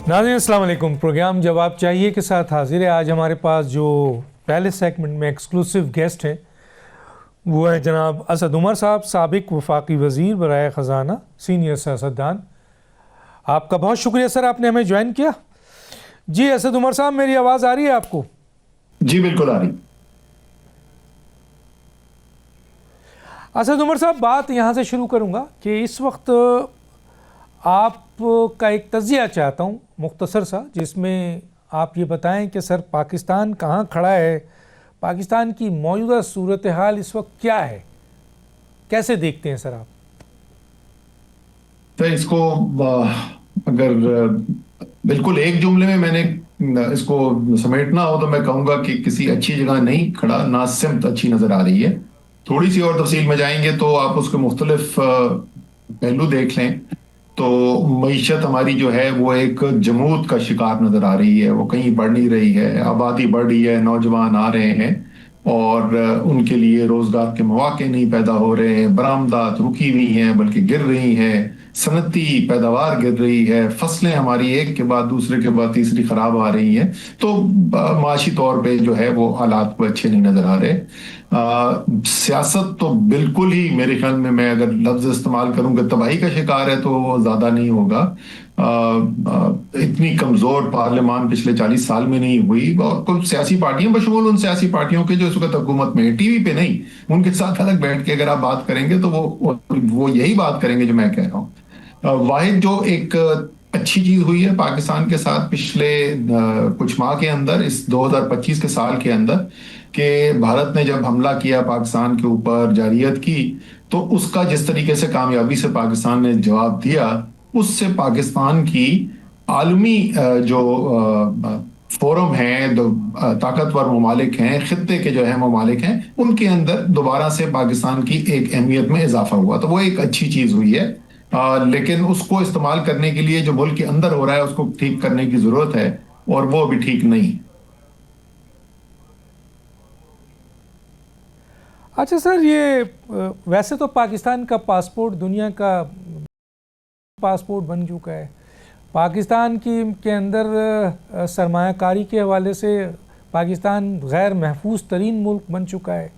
नाज़रीन अस्सलाम वालेकुम। प्रोग्राम जवाब चाहिए के साथ हाजिर है। आज हमारे पास जो पहले सेगमेंट में एक्सक्लूसिव गेस्ट हैं वो है जनाब असद उमर साहब, साबिक वफाकी वज़ीर बराए ख़जाना, सीनियर सियासतदान। आपका बहुत शुक्रिया सर, आपने हमें ज्वाइन किया। जी असद उमर साहब, मेरी आवाज़ आ रही है आपको? जी बिल्कुल आ रही। असद उमर साहब, बात यहाँ से शुरू करूँगा कि इस वक्त आपका एक तज़िया चाहता हूँ मुख्तसर सा, जिसमें आप ये बताएं कि सर पाकिस्तान कहाँ खड़ा है, पाकिस्तान की मौजूदा सूरत हाल इस वक्त क्या है, कैसे देखते हैं सर आप? तो इसको अगर बिल्कुल एक जुमले में मैंने इसको समेटना हो तो मैं कहूँगा कि किसी अच्छी जगह नहीं खड़ा, ना सिमत अच्छी नज़र आ रही है। थोड़ी सी और तफसील में जाएंगे तो आप उसके मुख्तलिफ पहलू देख लें तो मईशत हमारी जो है वो एक जमूद का शिकार नज़र आ रही है, वो कहीं बढ़ नहीं रही है। आबादी बढ़ रही है, नौजवान आ रहे हैं और उनके लिए रोज़गार के मौके नहीं पैदा हो रहे हैं। बरामदात रुकी हुई हैं बल्कि गिर रही हैं, सनती पैदावार गिर रही है, फसलें हमारी एक के बाद दूसरे के बाद तीसरी खराब आ रही हैं। तो माशी तौर पे जो है वो हालात को अच्छे नहीं नज़र आ रहे। सियासत तो बिल्कुल ही मेरे ख्याल में, मैं अगर लफ्ज़ इस्तेमाल करूँ कि तबाही का शिकार है तो वो ज़्यादा नहीं होगा। इतनी कमज़ोर पार्लियामान पिछले 40 साल में नहीं हुई, और कुछ सियासी पार्टियां बशमूल उन सियासी पार्टियों के जो इस वक्त हुकूमत में, टीवी पे नहीं, उनके साथ अलग बैठ के अगर आप बात करेंगे तो वो यही बात करेंगे जो मैं कह रहा हूँ। वाहिद जो एक अच्छी चीज हुई है पाकिस्तान के साथ पिछले कुछ माह के अंदर, इस 2025 के साल के अंदर, कि भारत ने जब हमला किया पाकिस्तान के ऊपर, जारियत की, तो उसका जिस तरीके से कामयाबी से पाकिस्तान ने जवाब दिया, उससे पाकिस्तान की आलमी जो फोरम हैं, जो ताकतवर ममालिक हैं, खित्ते के जो है ममालिक हैं, उनके अंदर दोबारा से पाकिस्तान की एक अहमियत में इजाफा हुआ। तो वो एक अच्छी चीज हुई है। लेकिन उसको इस्तेमाल करने के लिए जो मुल्क के अंदर हो रहा है उसको ठीक करने की जरूरत है, और वो अभी ठीक नहीं। अच्छा सर, ये वैसे तो पाकिस्तान का पासपोर्ट दुनिया का पासपोर्ट बन चुका है। पाकिस्तान के अंदर सरमायाकारी के हवाले से पाकिस्तान गैर महफूज तरीन मुल्क बन चुका है।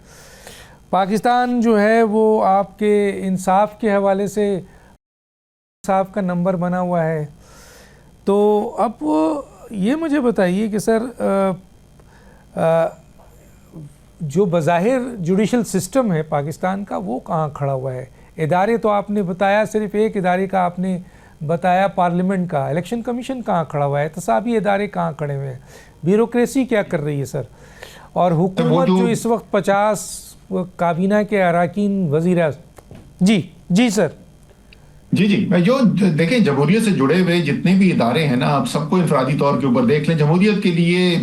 पाकिस्तान जो है वो आपके इंसाफ के हवाले से इंसाफ का नंबर बना हुआ है। तो अब ये मुझे बताइए कि सर जो बज़ाहिर जुडिशल सिस्टम है पाकिस्तान का, वो कहाँ खड़ा हुआ है? इदारे तो आपने बताया, सिर्फ एक इदारे का आपने बताया, पार्लियामेंट का। इलेक्शन कमीशन कहाँ खड़ा हुआ है? एहतसाबी इदारे कहाँ खड़े हुए हैं? ब्यूरोक्रेसी क्या कर रही है सर? और हुकूमत जो इस वक्त 50 काबीना के अरकान वज़ीर। जी सर। जी जो देखें, जमहूरियत से जुड़े हुए जितने भी इदारे हैं ना, आप सबको इंफरादी तौर के ऊपर देख लें। जमहूरियत के लिए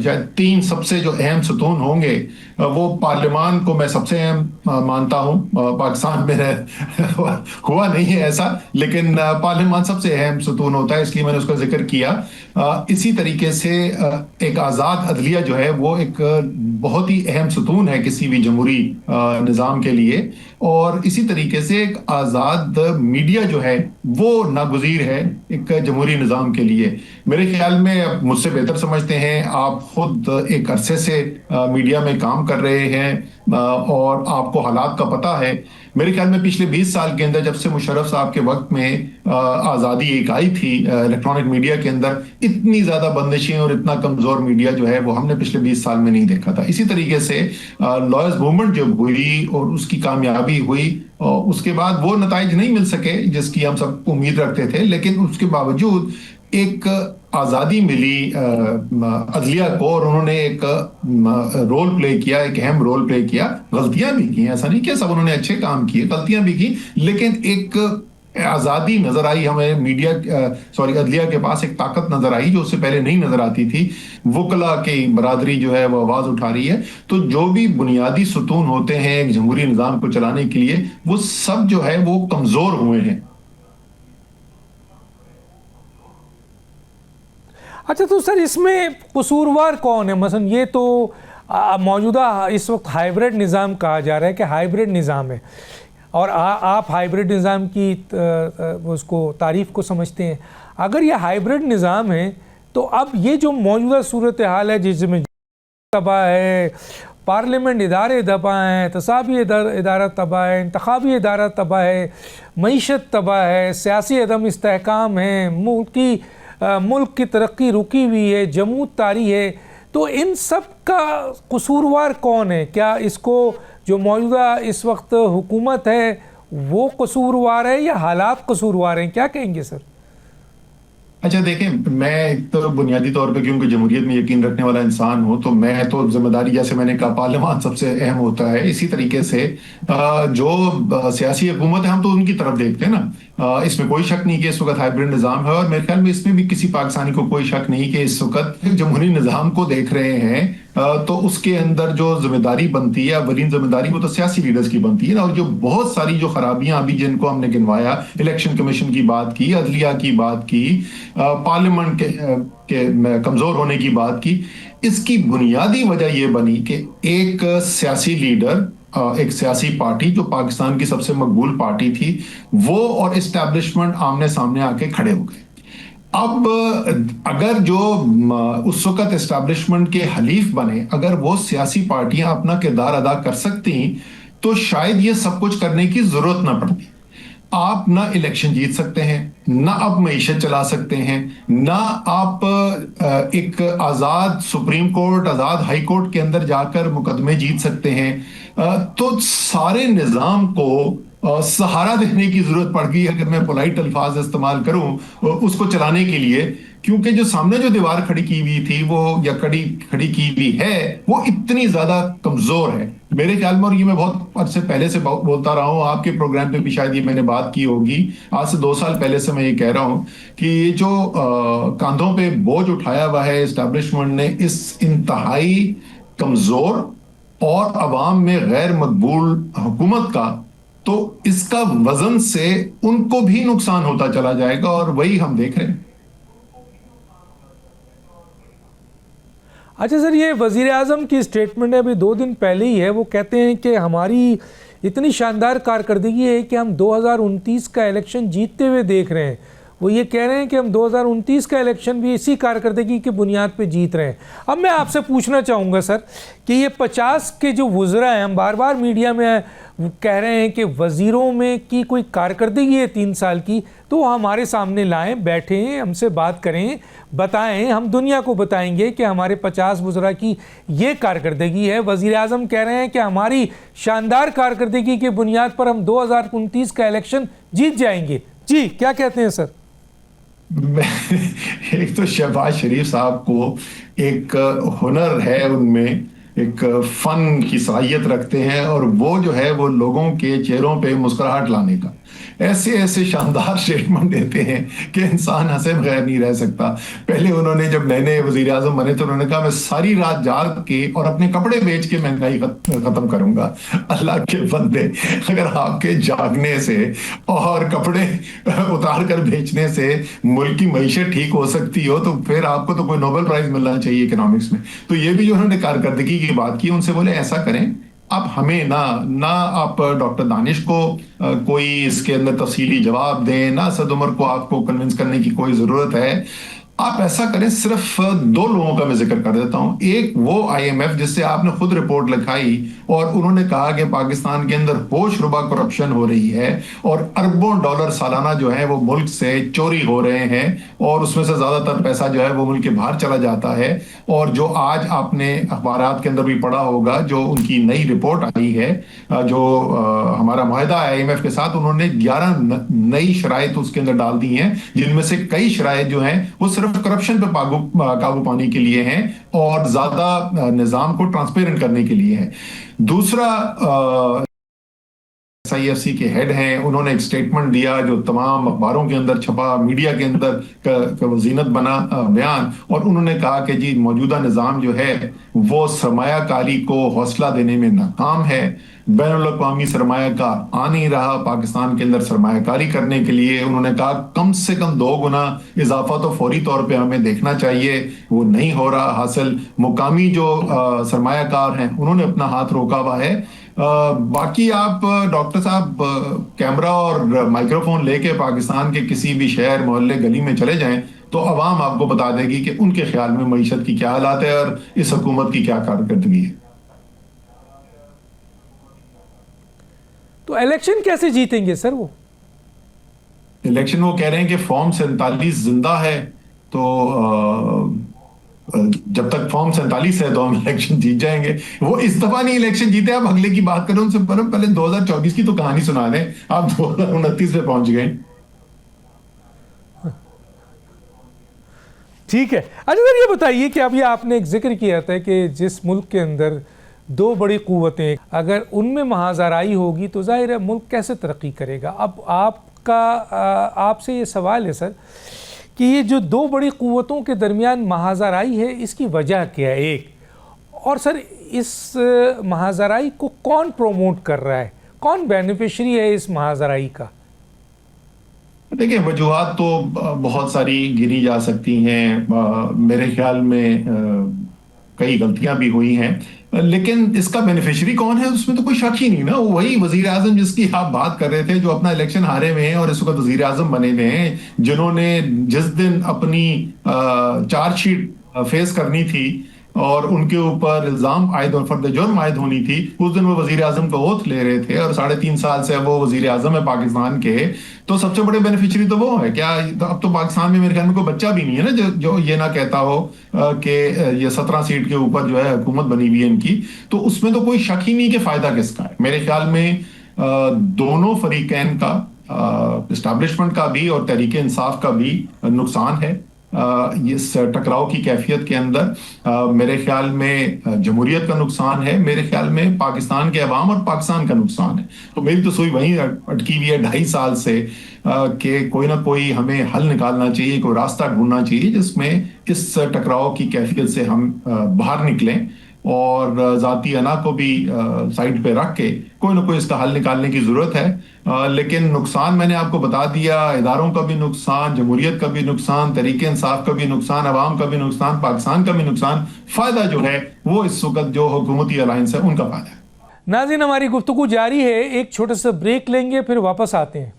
शायद 3 सबसे जो अहम सतून होंगे, वो पार्लियामान को मैं सबसे अहम मानता हूँ। पाकिस्तान में हुआ नहीं है ऐसा, लेकिन पार्लियामान सबसे अहम सतून होता है, इसलिए मैंने उसका जिक्र किया। इसी तरीके से एक आज़ाद अदलिया जो है वो एक बहुत ही अहम सतून है किसी भी जमहूरी निज़ाम के लिए। और इसी तरीके से एक आज़ाद मीडिया जो है वो नागुज़ीर है एक जमहूरी निज़ाम के लिए। मेरे ख्याल में, आप मुझसे बेहतर समझते हैं, आप खुद एक अरसे से मीडिया में काम कर रहे हैं और आपको हालात का पता है। मेरे ख्याल में पिछले 20 साल के अंदर, जब से मुशर्रफ साहब के वक्त में आज़ादी एक आई थी इलेक्ट्रॉनिक मीडिया के अंदर, इतनी ज़्यादा बंदिशें और इतना कमज़ोर मीडिया जो है वो हमने पिछले 20 साल में नहीं देखा था। इसी तरीके से लॉयर्स मूवमेंट जब हुई और उसकी कामयाबी हुई, उसके बाद वो नताइज नहीं मिल सके जिसकी हम सब उम्मीद रखते थे, लेकिन उसके बावजूद एक आज़ादी मिली अदलिया को, और उन्होंने एक रोल प्ले किया, एक अहम रोल प्ले किया। गलतियां भी की, ऐसा नहीं कि सब उन्होंने अच्छे काम किए, गलतियां भी की, लेकिन एक आज़ादी नजर आई हमें। अदलिया के पास एक ताकत नजर आई जो उससे पहले नहीं नजर आती थी। वकला की बरादरी जो है वो आवाज उठा रही है। तो जो भी बुनियादी सुतून होते हैं एक जमहूरी निज़ाम को चलाने के लिए, वो सब जो है वो कमजोर हुए हैं। अच्छा, तो सर इसमें कसूरवार कौन है? मसलन ये तो मौजूदा इस वक्त हाइब्रिड निज़ाम कहा जा रहा है कि हाइब्रिड निज़ाम है, और आप हाइब्रिड निज़ाम की उसको तारीफ़ को समझते हैं। अगर ये हाइब्रिड निज़ाम है तो अब ये जो मौजूदा सूरत हाल है जिसमें तबाह है, पार्लियामेंट इदारे तबाह हैं, तसाबी इदारा तबाह है, इंतखाबी इदारा तबाह है, मईशत तबाह है, सियासी अदम इस्तेहकाम है, मुल्क की तरक्की रुकी हुई है, जमूत तारी है, तो इन सब का कसूरवार कौन है? क्या इसको जो मौजूदा इस वक्त हुकूमत है वो कसूरवार है या हालात कसूरवार हैं? क्या कहेंगे सर? अच्छा देखें, मैं एक तो बुनियादी तौर पे क्योंकि जमहूरियत में यकीन रखने वाला इंसान हूं, तो मैं तो जिम्मेदारी, जैसे मैंने कहा, पार्लियामान सबसे अहम होता है। इसी तरीके से जो सियासी हुकूमत है हम तो उनकी तरफ देखते हैं ना। इसमें कोई शक नहीं कि इस वक्त हाइब्रिड निज़ाम है, और मेरे ख्याल में इसमें भी किसी पाकिस्तानी को कोई शक नहीं कि इस वक्त जमहूरी निज़ाम को देख रहे हैं। तो उसके अंदर जो जिम्मेदारी बनती है, अवलीन जिम्मेदारी, वो तो सियासी लीडर्स की बनती है ना। और जो बहुत सारी जो खराबियां अभी जिनको हमने गिनवाया, इलेक्शन कमीशन की बात की, अदलिया की बात की, पार्लियामेंट के कमजोर होने की बात की, इसकी बुनियादी वजह यह बनी कि एक सियासी लीडर, एक सियासी पार्टी जो पाकिस्तान की सबसे मकबूल पार्टी थी, वो और इस्टेब्लिशमेंट आमने सामने आके खड़े हो गए। अब अगर जो उस वक्त एस्टैब्लिशमेंट के हलीफ बने, अगर वो सियासी पार्टियां अपना किरदार अदा कर सकती तो शायद ये सब कुछ करने की जरूरत ना पड़ती। आप ना इलेक्शन जीत सकते हैं, ना आप मईशत चला सकते हैं, ना आप एक आज़ाद सुप्रीम कोर्ट, आज़ाद हाई कोर्ट के अंदर जाकर मुकदमे जीत सकते हैं। तो सारे निज़ाम को सहारा देने की जरूरत पड़ गई, अगर मैं पोलाइट अल्फाज इस्तेमाल करूं उसको चलाने के लिए, क्योंकि जो सामने जो दीवार खड़ी की हुई थी वो, या खड़ी की हुई है, वो इतनी ज्यादा कमजोर है मेरे ख्याल में। और ये मैं बहुत अरसे पहले से बोलता रहा हूं, आपके प्रोग्राम पे भी शायद ये मैंने बात की होगी, आज से 2 साल पहले से मैं ये कह रहा हूं कि ये जो कांधों पे बोझ उठाया हुआ है एस्टैब्लिशमेंट ने, इस इंतहाई कमजोर और अवाम में गैर मकबूल हुकूमत का, तो इसका वजन से उनको भी नुकसान होता चला जाएगा, और वही हम देख रहे हैं। अच्छा सर, ये वज़ीर आज़म की स्टेटमेंट है, अभी 2 दिन पहले ही है। वो कहते हैं कि हमारी इतनी शानदार कारकर्दगी है कि हम 2029 का इलेक्शन जीतते हुए देख रहे हैं। वो ये कह रहे हैं कि हम 2029 का इलेक्शन भी इसी कारकर्दगी की बुनियाद पे जीत रहे हैं। अब मैं आपसे पूछना चाहूँगा सर कि ये 50 के जो वुज़रा हैं, हम बार बार मीडिया में कह रहे हैं कि वज़ीरों में की कोई कारकर्दगी है 3 साल की, तो हमारे सामने लाएं, बैठें, हमसे बात करें, बताएं, हम दुनिया को बताएंगे कि हमारे 50 वुज़रा की ये कारकर्दगी है। वज़ीर आज़म कह रहे हैं कि हमारी शानदार कारकर्दगी की बुनियाद पर हम 2029 का इलेक्शन जीत जाएंगे। जी, क्या कहते हैं सर? एक तो शहबाज शरीफ साहब को एक हुनर है, उनमें एक फन की सलाहियत रखते हैं, और वो जो है वो लोगों के चेहरों पे मुस्कुराहट लाने का ऐसे ऐसे शानदार स्टेटमेंट देते हैं कि इंसान हंसे बगैर नहीं रह सकता। पहले उन्होंने जब नए नए वजीर आजम बने तो उन्होंने कहा मैं सारी रात जाग के और अपने कपड़े बेच के महंगाई खत्म करूंगा। अल्लाह के बंदे, अगर आपके जागने से और कपड़े उतार कर बेचने से मुल्क की मईशत ठीक हो सकती हो, तो फिर आपको तो कोई नोबेल प्राइज मिलना चाहिए इकोनॉमिक्स में। तो ये भी जो उन्होंने कारकर्दगी की बात की, उनसे बोले ऐसा करें, आप हमें ना आप डॉक्टर दानिश को कोई इसके अंदर तफसीली जवाब दें, ना असद उमर को आपको कन्विंस करने की कोई जरूरत है। आप ऐसा करें, सिर्फ 2 लोगों का मैं जिक्र कर देता हूं। एक वो IMF जिससे आपने खुद रिपोर्ट लिखाई और उन्होंने कहा कि पाकिस्तान के अंदर होशरुबा करप्शन हो रही है और अरबों डॉलर सालाना जो है वो मुल्क से चोरी हो रहे हैं, और उसमें से ज्यादातर पैसा जो है वो मुल्क के बाहर चला जाता है। और जो आज आपने अखबारात के अंदर भी पढ़ा होगा, जो उनकी नई रिपोर्ट आई है, जो हमारा मुआहदा है IMF के साथ, उन्होंने 11 नई शराइत उसके अंदर डाल दी हैं, जिनमें से कई शराइत जो हैं वो सिर्फ करप्शन पे काबू पाने के लिए हैं और ज्यादा निजाम को ट्रांसपेरेंट करने के लिए हैं। दूसरा, SIFC के हेड हैं, उन्होंने एक स्टेटमेंट दिया जो तमाम अखबारों के अंदर छपा, मीडिया के अंदर वजीनत बना बयान, और उन्होंने कहा कि जी मौजूदा निज़ाम जो है वो सरमायाकारी को हौसला देने में नाकाम है, बैनुल-अक़वामी सरमायाकार आ नहीं रहा पाकिस्तान के अंदर सरमायाकारी करने के लिए। उन्होंने कहा कम से कम 2 गुना इजाफा तो फौरी तौर पे हमें देखना चाहिए, वो नहीं हो रहा हासिल। मुकामी जो सरमायाकार हैं उन्होंने अपना हाथ रोका हुआ है। बाकी आप डॉक्टर साहब कैमरा और माइक्रोफोन लेके पाकिस्तान के किसी भी शहर मोहल्ले गली में चले जाएं तो अवाम आपको बता देगी कि उनके ख्याल में मईशत की क्या हालात है और इस हुकूमत की क्या कारकर्दगी है। तो इलेक्शन कैसे जीतेंगे सर वो? इलेक्शन वो कह रहे हैं कि फॉर्म 47 जिंदा है, तो जब तक फॉर्म 47 है तो हम इलेक्शन जीत जाएंगे। वो इस दफा नहीं इलेक्शन जीते, आप अगले की बात करें उनसे पहले 2024 की तो कहानी सुना दें। आप 2029 पे पहुंच गए। ठीक है। अच्छा सर, ये बताइए कि अभी आपने एक जिक्र किया था कि जिस मुल्क के अंदर दो बड़ी क़ुव्वतें, अगर उनमें महाजराई होगी तो जाहिर है मुल्क कैसे तरक्की करेगा। अब आपसे ये सवाल है सर कि ये जो दो बड़ी क़ुव्वतों के दरमियान महाजराई है, इसकी वजह क्या है एक, और सर इस महाजराई को कौन प्रोमोट कर रहा है, कौन बेनिफिशरी है इस महाजराई का? देखिए, वजूहात तो बहुत सारी गिनी जा सकती हैं। मेरे ख्याल में कई गलतियां भी हुई हैं, लेकिन इसका बेनिफिशियरी कौन है उसमें तो कोई शक ही नहीं ना। वही वजीर आजम जिसकी आप बात कर रहे थे, जो अपना इलेक्शन हारे हुए हैं और इस वक्त वजीर आजम बने हुए हैं, जिन्होंने जिस दिन अपनी चार्जशीट फेस करनी थी और उनके ऊपर इल्जाम आयद और फर्द जुर्म आयद होनी थी, उस दिन वो वजीर आजम का ओथ ले रहे थे और 3.5 साल से वो वजीर आजम है पाकिस्तान के। तो सबसे बड़े बेनिफिशियरी तो वो है क्या? तो अब तो पाकिस्तान में मेरे ख्याल में कोई बच्चा भी नहीं है ना जो ये ना कहता हो कि ये 17 सीट के ऊपर जो है हुकूमत बनी हुई है इनकी। तो उसमें तो कोई शक ही नहीं कि फायदा किसका है। मेरे ख्याल में दोनों फरीकैन का, इस्टेब्लिशमेंट का भी और तहरीक इंसाफ का भी नुकसान है इस टकराव की कैफियत के अंदर। मेरे ख्याल में जमहूरियत का नुकसान है, मेरे ख्याल में पाकिस्तान के अवाम और पाकिस्तान का नुकसान है। तो मेरी तो सुई वहीं अटकी हुई है 2.5 साल से कि कोई ना कोई हमें हल निकालना चाहिए, कोई रास्ता ढूंढना चाहिए जिसमें इस टकराव की कैफियत से हम बाहर निकलें और जाती अना को भी साइड पे रख के कोई ना कोई इसका हल निकालने की जरूरत है। लेकिन नुकसान मैंने आपको बता दिया, इदारों का भी नुकसान, जमहूरियत का भी नुकसान, तरीके इंसाफ का भी नुकसान, अवाम का भी नुकसान, पाकिस्तान का भी नुकसान। फायदा जो है वो इस वक्त जो हुकूमती अलायंस है उनका फायदा है। नाज़रीन, हमारी गुफ्तगू जारी है, एक छोटा सा ब्रेक लेंगे फिर वापस आते हैं।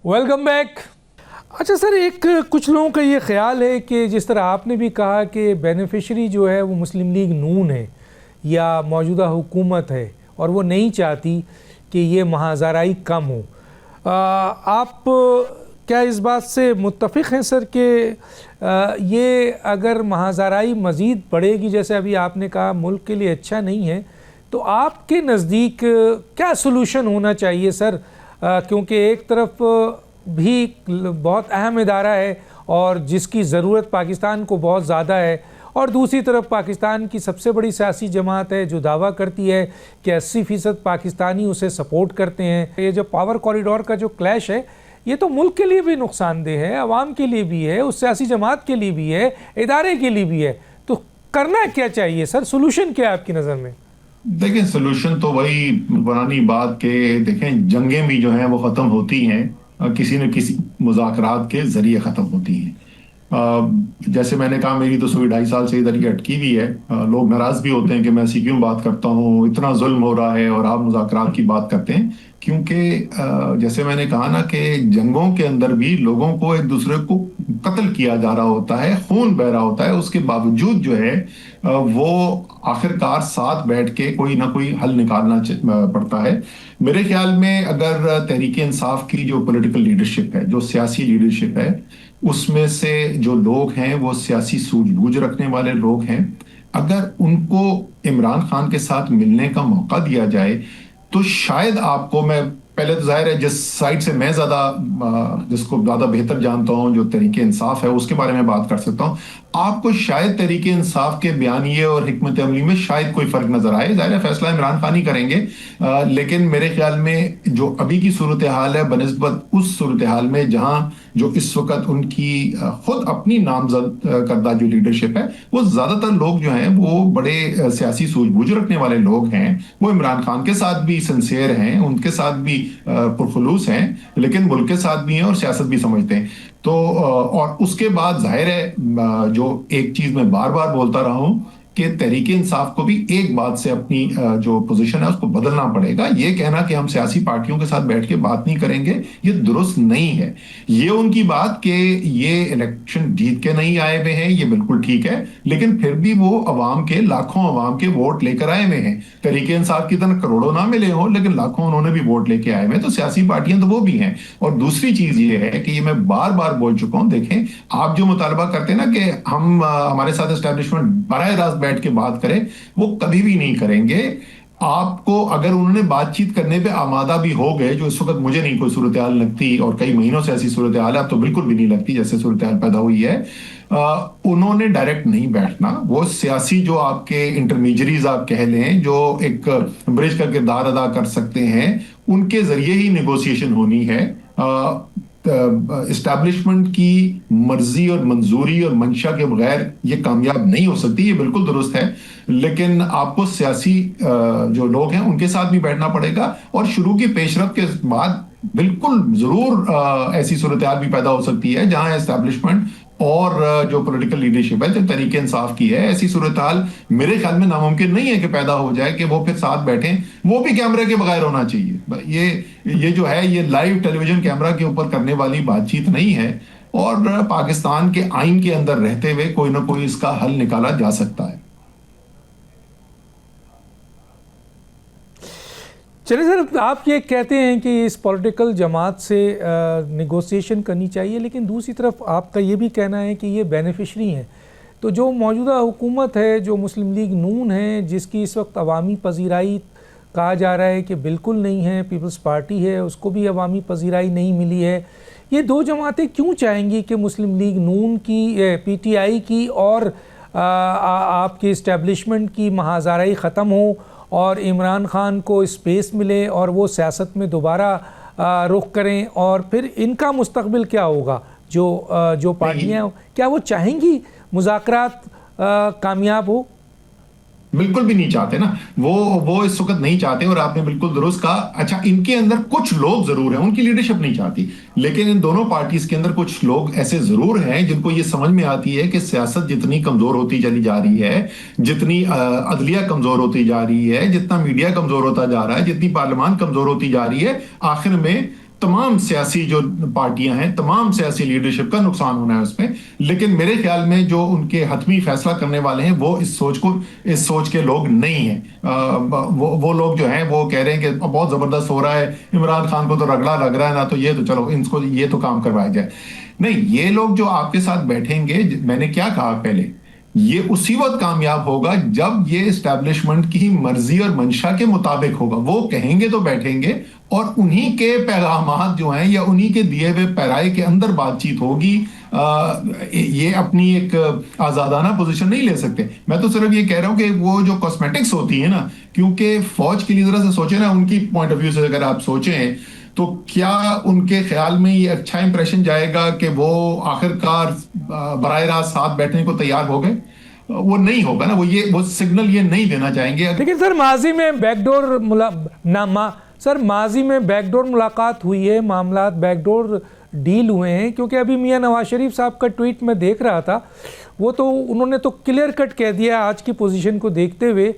Welcome back. अच्छा सर, एक कुछ लोगों का ये ख्याल है कि जिस तरह आपने भी कहा कि बेनिफिशरी जो है वो मुस्लिम लीग नून है या मौजूदा हुकूमत है और वो नहीं चाहती कि ये महाजराई कम हो। आप क्या इस बात से मुत्तफ़िक़ हैं सर कि ये अगर महाजराई मज़ीद बढ़ेगी, जैसे अभी आपने कहा मुल्क के लिए अच्छा नहीं है, तो आपके नज़दीक क्या सलूशन होना चाहिए सर? क्योंकि एक तरफ भी बहुत अहम इदारा है और जिसकी ज़रूरत पाकिस्तान को बहुत ज़्यादा है, और दूसरी तरफ पाकिस्तान की सबसे बड़ी सियासी जमात है जो दावा करती है कि 80% पाकिस्तानी उसे सपोर्ट करते हैं। ये जो पावर कॉरिडोर का जो क्लैश है, ये तो मुल्क के लिए भी नुकसानदेह है, आवाम के लिए भी है, उस सियासी जमात के लिए भी है, इदारे के लिए भी है। तो करना क्या चाहिए सर? सोल्यूशन क्या है आपकी नज़र में? देखें, सोल्यूशन तो वही पुरानी बात के, देखें जंगें भी जो हैं वो ख़त्म होती हैं किसी न किसी मुज़ाकरात के ज़रिए ख़त्म होती हैं। जैसे मैंने कहा, मेरी तो सुई 2.5 साल से इधर ही अटकी हुई है। लोग नाराज़ भी होते हैं कि मैं ऐसी क्यों बात करता हूँ, इतना जुल्म हो रहा है और आप मुज़ाकरात की बात करते हैं। क्योंकि जैसे मैंने कहा ना कि जंगों के अंदर भी लोगों को एक दूसरे को कत्ल किया जा रहा होता है, खून बह रहा होता है, उसके बावजूद जो है वो आखिरकार साथ बैठ के कोई ना कोई हल निकालना पड़ता है। मेरे ख्याल में अगर तहरीक इंसाफ की जो पॉलिटिकल लीडरशिप है, जो सियासी लीडरशिप है, उसमें से जो लोग हैं वो सियासी सूझबूझ रखने वाले लोग हैं, अगर उनको इमरान खान के साथ मिलने का मौका दिया जाए तो शायद आपको, मैं पहले तो जाहिर है जिस साइड से मैं ज़्यादा जिसको ज़्यादा बेहतर जानता हूँ, जो तरीके इंसाफ है, उसके बारे में बात कर सकता हूँ। आपको शायद तहरीक इंसाफ के बयानिए और हिकमत अमली में शायद कोई फर्क नजर आए। जाहिर है फैसला इमरान खान ही करेंगे, लेकिन मेरे ख्याल में जो अभी की सूरत हाल है बनिस्बत उस सूरत हाल में जहां जो इस वक्त उनकी खुद अपनी नामजद करदा जो लीडरशिप है, वो ज्यादातर लोग जो हैं वो बड़े सियासी सूझबूझ रखने वाले लोग हैं। वो इमरान खान के साथ भी सिंसियर हैं, उनके साथ भी पुरखुलूस हैं, लेकिन मुल्क के साथ भी हैं और सियासत भी समझते हैं। तो और उसके बाद जाहिर है जो एक चीज मैं बार बार बोलता रहा हूं कि तहरीक इंसाफ को भी एक बात से अपनी जो पोजीशन है उसको बदलना पड़ेगा। ये कहना कि हम सियासी पार्टियों के साथ बैठ के बात नहीं करेंगे, ये दुरुस्त नहीं है। ये उनकी बात कि ये इलेक्शन जीत के नहीं आए हुए हैं, ये बिल्कुल ठीक है, लेकिन फिर भी वो अवाम के, लाखों अवाम के वोट लेकर आए हुए हैं। तहरीक इंसाफ की तरह करोड़ों ना मिले हों, लेकिन लाखों उन्होंने भी वोट लेके आए हुए हैं, तो सियासी पार्टियां तो वो भी हैं। और दूसरी चीज ये है कि ये मैं बार बार बोल चुका हूं, देखें आप जो मुतालबा करते हैं ना कि हम हमारे साथ एस्टेब्लिशमेंट बराह रास्त बैठ के बात करें, वो कभी भी नहीं करेंगे। आपको अगर उन्होंने बातचीत करने पे आमादा भी हो गए, जो इस वक्त मुझे नहीं कोई सूरत हाल लगती, और कई महीनों से ऐसी सूरत हाल है, अब तो बिल्कुल भी नहीं लगती जैसे सूरत हाल पैदा हुई है। उन्होंने डायरेक्ट नहीं बैठना, वो सियासी जो आपके इंटरमीडियरीज आप कह लें, जो एक ब्रिज का किरदार अदा कर सकते हैं, उनके जरिए ही नेगोशिएशन होनी है। इस्टेब्लिशमेंट की मर्जी और मंजूरी और मंशा के बगैर ये कामयाब नहीं हो सकती, ये बिल्कुल दुरुस्त है। लेकिन आपको सियासी जो लोग हैं उनके साथ भी बैठना पड़ेगा, और शुरू की पेशरफ के बाद बिल्कुल जरूर ऐसी सूरत हाल भी पैदा हो सकती है जहां एस्टेब्लिशमेंट और जो पॉलिटिकल लीडरशिप है, जो तरीके इंसाफ की है, ऐसी सूरत हाल मेरे ख्याल में नामुमकिन नहीं है कि पैदा हो जाए कि वो फिर साथ बैठें। वो भी कैमरे के बगैर होना चाहिए। ये जो है ये लाइव टेलीविजन कैमरा के ऊपर करने वाली बातचीत नहीं है, और पाकिस्तान के आइन के अंदर रहते हुए कोई ना कोई इसका हल निकाला जा सकता है। चलिए सर, आप ये कहते हैं कि इस पॉलिटिकल जमात से नेगोशिएशन करनी चाहिए, लेकिन दूसरी तरफ आपका ये भी कहना है कि ये बेनिफिशरी हैं। तो जो मौजूदा हुकूमत है, जो मुस्लिम लीग नून है, जिसकी इस वक्त अवामी पजीराई कहा जा रहा है कि बिल्कुल नहीं है, पीपल्स पार्टी है, उसको भी अवामी पजीराई नहीं मिली है, ये दो जमातें क्यों चाहेंगी कि मुस्लिम लीग नून की, PTI की और आपकी इस्टेब्लिशमेंट की महाज़ाराई ख़त्म हो और इमरान खान को स्पेस मिले और वो सियासत में दोबारा रुख करें, और फिर इनका मुस्तकबिल क्या होगा? जो पार्टियाँ, क्या वो चाहेंगी मुज़ाकरात कामयाब हो? बिल्कुल भी नहीं चाहते ना, वो इस वक्त नहीं चाहते। और आपने बिल्कुल दुरुस्त कहा। अच्छा, इनके अंदर कुछ लोग जरूर हैं, उनकी लीडरशिप नहीं चाहती, लेकिन इन दोनों पार्टीज के अंदर कुछ लोग ऐसे जरूर हैं जिनको ये समझ में आती है कि सियासत जितनी कमजोर होती चली जा रही है, जितनी अदलिया कमजोर होती जा रही है, जितना मीडिया कमजोर होता जा रहा है, जितनी पार्लियामान कमजोर होती जा रही है, आखिर में तमाम सियासी जो पार्टियां हैं, तमाम सियासी लीडरशिप का नुकसान होना है उसमें। लेकिन मेरे ख्याल में जो उनके हतमी फैसला करने वाले हैं वो इस सोच के लोग नहीं हैं। वो लोग जो हैं वो कह रहे हैं कि बहुत जबरदस्त हो रहा है, इमरान खान को तो रगड़ा लग रहा है ना, तो ये तो चलो इनको ये तो काम करवाया जाए। नहीं, ये लोग जो आपके साथ बैठेंगे, मैंने क्या कहा पहले, ये उसी वक्त कामयाब होगा जब ये एस्टैब्लिशमेंट की मर्जी और मंशा के मुताबिक होगा। वो कहेंगे तो बैठेंगे, और उन्हीं के पैगामात जो हैं या उन्हीं के दिए हुए पैराए के अंदर बातचीत होगी। ये अपनी एक आजादाना पोजीशन नहीं ले सकते। मैं तो सिर्फ ये कह रहा हूं कि वो जो कॉस्मेटिक्स होती है ना, क्योंकि फौज की लीडर से सोचे ना, उनकी पॉइंट ऑफ व्यू से अगर आप सोचें, तो क्या उनके ख्याल में ये अच्छा इंप्रेशन जाएगा कि वो आखिरकार बराह रास्त साथ बैठने को तैयार हो गए? वो नहीं होगा ना, वो सिग्नल ये नहीं देना चाहेंगे। लेकिन सर, माजी में बैकडोर मुलाकात हुई है, मामला बैकडोर डील हुए हैं, क्योंकि अभी मियां नवाज शरीफ साहब का ट्वीट में देख रहा था, वो तो उन्होंने तो क्लियर कट कह दिया आज की पोजीशन को देखते हुए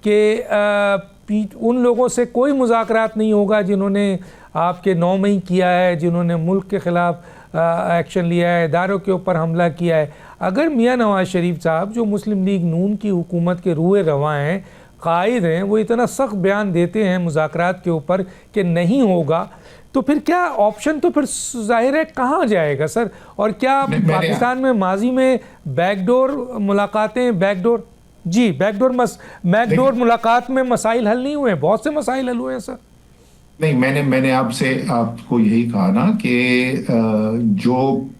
कि उन लोगों से कोई मुज़ाकरात नहीं होगा जिन्होंने आपके 9 मई किया है, जिन्होंने मुल्क के ख़िलाफ़ एक्शन लिया है, इदारों के ऊपर हमला किया है। अगर मियां नवाज शरीफ साहब, जो मुस्लिम लीग नून की हुकूमत के रूए रवा हैं, कायद हैं, वो इतना सख्त बयान देते हैं मुज़ाकरात के ऊपर कि नहीं होगा, तो फिर क्या ऑप्शन, तो फिर जाहिर है कहाँ जाएगा सर? और क्या पाकिस्तान में माजी में बैकडोर मुलाकातें, बैकडोर मुलाकात में मसाइल हल नहीं हुए? बहुत से मसाइल हल हुए हैं सर। नहीं, मैंने आपको यही कहा ना कि जो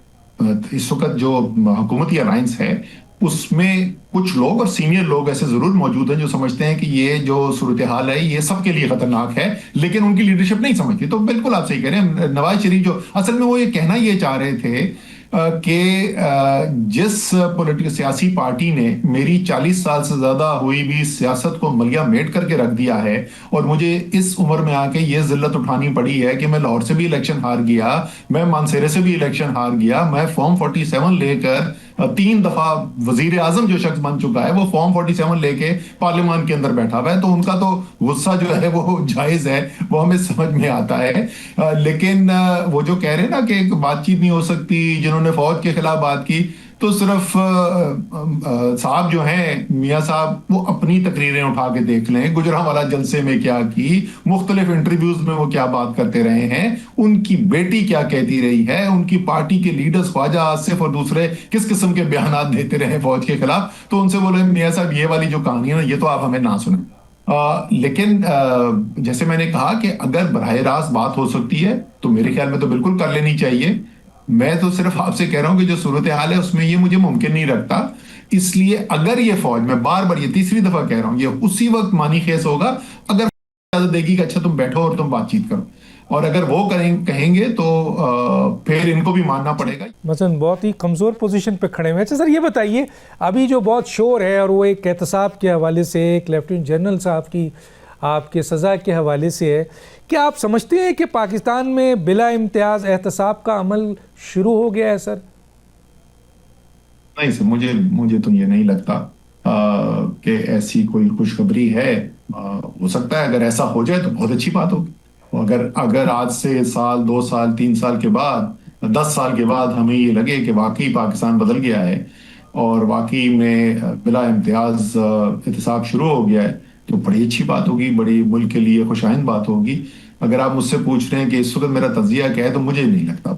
इस वक्त जो हुकूमती अलायंस है उसमें कुछ लोग और सीनियर लोग ऐसे जरूर मौजूद हैं जो समझते हैं कि ये जो सूरत हाल है ये सबके लिए खतरनाक है, लेकिन उनकी लीडरशिप नहीं समझती। तो बिल्कुल आप सही कह रहे हैं, नवाज शरीफ जो असल में वो ये कहना ये चाह रहे थे कि जिस पॉलिटिकल सियासी पार्टी ने मेरी 40 साल से ज्यादा हुई भी सियासत को मलिया मेट करके रख दिया है, और मुझे इस उम्र में आके ये जिल्लत उठानी पड़ी है कि मैं लाहौर से भी इलेक्शन हार गया, मैं मानसेरे से भी इलेक्शन हार गया, मैं फॉर्म 47 लेकर 3 दफा वजीर आजम जो शख्स बन चुका है वो फॉर्म 47 लेके पार्लियामान के अंदर बैठा हुआ है। तो उनका तो गुस्सा जो है वो जायज है, वो हमें समझ में आता है। लेकिन वो जो कह रहे हैं ना कि एक बातचीत नहीं हो सकती, जिन्होंने फौज के खिलाफ बात की, तो सिर्फ साहब जो हैं मियाँ साहब वो अपनी तकरीरें उठा के देख लें, गुजरांवाला जलसे में क्या की, मुख्तलिफ इंटरव्यूज में वो क्या बात करते रहे हैं, उनकी बेटी क्या कहती रही है, उनकी पार्टी के लीडर्स ख्वाजा आसिफ और दूसरे किस किस्म के बयान देते रहे फौज के खिलाफ। तो उनसे बोले मियाँ साहब ये वाली जो कहानी है ना ये तो आप हमें ना सुने। लेकिन जैसे मैंने कहा कि अगर बराह रास्त बात हो सकती है तो मेरे ख्याल में तो बिल्कुल कर लेनी चाहिए। मैं तो सिर्फ आपसे कह रहा हूं कि जो सूरत हाल है उसमें ये मुझे मुमकिन नहीं रखता। इसलिए अगर ये फौज, मैं बार बार ये तीसरी दफा कह रहा हूं, ये उसी वक्त मानी खेस होगा अगर इजाजत देगी कि अच्छा तुम बैठो और तुम बातचीत करो, और अगर वो कहेंगे तो फिर इनको भी मानना पड़ेगा। मसलन बहुत ही कमज़ोर पोजीशन पे खड़े हुए हैं। अच्छा सर ये बताइए, अभी जो बहुत शोर है और वो एक एहतसाब के हवाले से, एक लेफ्टिनेंट जनरल साहब की आपके सज़ा के हवाले से है, क्या आप समझते हैं कि पाकिस्तान में बिला इम्तियाज़ एहतसाब का अमल शुरू हो गया है सर? नहीं सर, मुझे तो ये नहीं लगता कि ऐसी कोई खुशखबरी है। हो सकता है अगर ऐसा हो जाए तो बहुत अच्छी बात होगी। अगर अगर आज से साल, 2 साल, 3 साल के बाद, 10 साल के बाद हमें ये लगे कि वाकई पाकिस्तान बदल गया है और वाकई में बिला इम्तियाज एहतसाब शुरू हो गया है, तो बड़ी अच्छी बात होगी, बड़ी मुल्क के लिए खुशाइंद बात होगी। अगर आप मुझसे पूछ रहे हैं कि इस वक्त मेरा तज्जिया क्या है, तो मुझे नहीं लगता।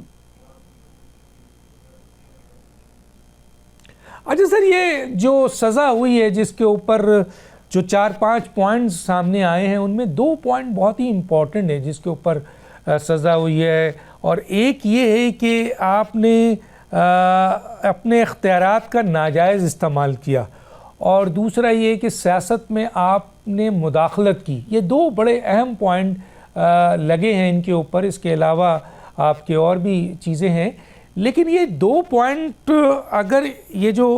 अच्छा सर, ये जो सज़ा हुई है जिसके ऊपर जो 4-5 पॉइंट्स सामने आए हैं, उनमें 2 पॉइंट बहुत ही इम्पॉर्टेंट है जिसके ऊपर सज़ा हुई है। और एक ये है कि आपने अपने इख्तियारात का नाजायज़ इस्तेमाल किया, और दूसरा ये कि सियासत में आपने मुदाखलत की। ये 2 बड़े अहम पॉइंट लगे हैं इनके ऊपर। इसके अलावा आपके और भी चीज़ें हैं, लेकिन ये 2 पॉइंट अगर ये जो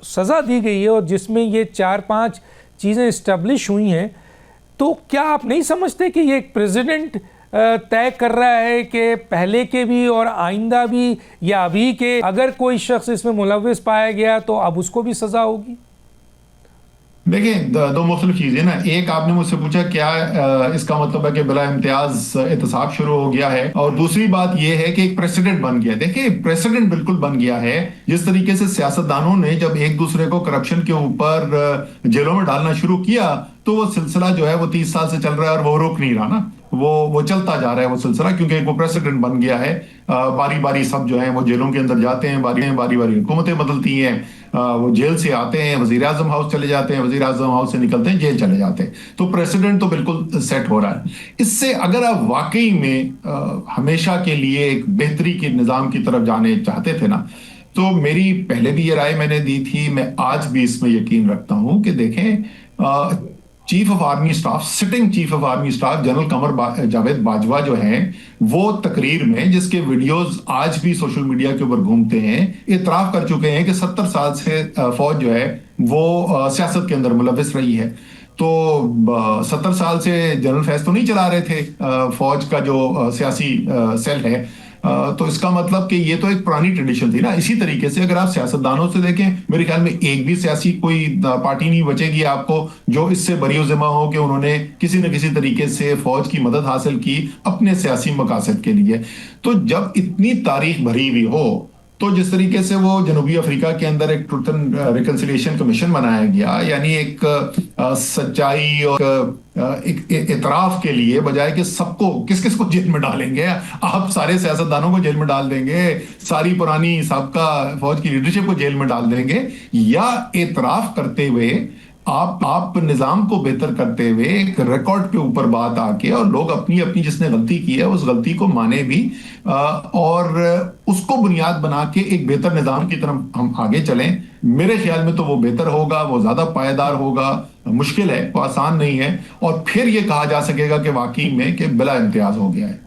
सज़ा दी गई है और जिसमें ये 4-5 चीज़ें इस्टेब्लिश हुई हैं, तो क्या आप नहीं समझते कि ये एक प्रेसिडेंट तय कर रहा है कि पहले के भी और आइंदा भी, या अभी के अगर कोई शख्स इसमें मुलव्विस पाया गया तो अब उसको भी सज़ा होगी? देखिए, 2 मुख्तलिफ चीजें ना। एक, आपने मुझसे पूछा क्या इसका मतलब है कि बिला इम्तियाज एहतसाब शुरू हो गया है, और दूसरी बात यह है कि एक प्रेसिडेंट बन गया। देखिए, प्रेसिडेंट बिल्कुल बन गया है। जिस तरीके से सियासतदानों ने जब एक दूसरे को करप्शन के ऊपर जेलों में डालना शुरू किया, तो वो सिलसिला जो है वो 30 साल से चल रहा है और वो रुक नहीं रहा ना, वो चलता जा रहा है वो सिलसिला, क्योंकि वो प्रेसिडेंट बन गया है। बारी बारी सब जो है वो जेलों के अंदर जाते हैं, बारी बारी हुकूमतें बदलती हैं, वो जेल से आते हैं, वजीर आजम हाउस चले जाते हैं, वजीर आजम हाउस से निकलते हैं, जेल चले जाते हैं। तो प्रेसिडेंट तो बिल्कुल सेट हो रहा है। इससे अगर आप वाकई में हमेशा के लिए एक बेहतरी के निज़ाम की तरफ जाने चाहते थे ना, तो मेरी पहले भी ये राय मैंने दी थी, मैं आज भी इसमें यकीन रखता हूं कि देखें, chief of army staff, sitting chief of army staff general Qamar Javed Bajwa जो हैं, वो तकरीर में, जिसके वीडियोस आज भी सोशल मीडिया के ऊपर घूमते हैं, इतराफ कर चुके हैं कि 70 साल से फौज जो है वो सियासत के अंदर मुलविस रही है। तो 70 साल से जनरल फैज तो नहीं चला रहे थे फौज का जो सियासी सेल है। तो इसका मतलब कि ये तो एक पुरानी ट्रेडिशन थी ना। इसी तरीके से अगर आप सियासतदानों से देखें, मेरे ख्याल में एक भी सियासी कोई पार्टी नहीं बचेगी आपको जो इससे बरीउज़िम्मा हो कि उन्होंने किसी न किसी तरीके से फौज की मदद हासिल की अपने सियासी मकासद के लिए। तो जब इतनी तारीख भरी हुई हो, तो जिस तरीके से वो जनूबी अफ्रीका के अंदर एक ट्रुथ एंड रिकंसिलिएशन कमीशन बनाया गया, यानी एक सच्चाई और एक इतराफ के लिए, बजाय कि सबको किस किस को जेल में डालेंगे, आप सारे सियासतदानों को जेल में डाल देंगे, सारी पुरानी साबका फौज की लीडरशिप को जेल में डाल देंगे, या इतराफ करते हुए आप निजाम को बेहतर करते हुए एक रिकॉर्ड के ऊपर बात आके और लोग अपनी अपनी जिसने गलती की है उस गलती को माने भी, और उसको बुनियाद बना के एक बेहतर निजाम की तरफ हम आगे चलें। मेरे ख्याल में तो वो बेहतर होगा, वो ज्यादा पायदार होगा। मुश्किल है, वो आसान नहीं है, और फिर ये कहा जा सकेगा कि वाकई में कि बिला इम्तियाज हो गया है।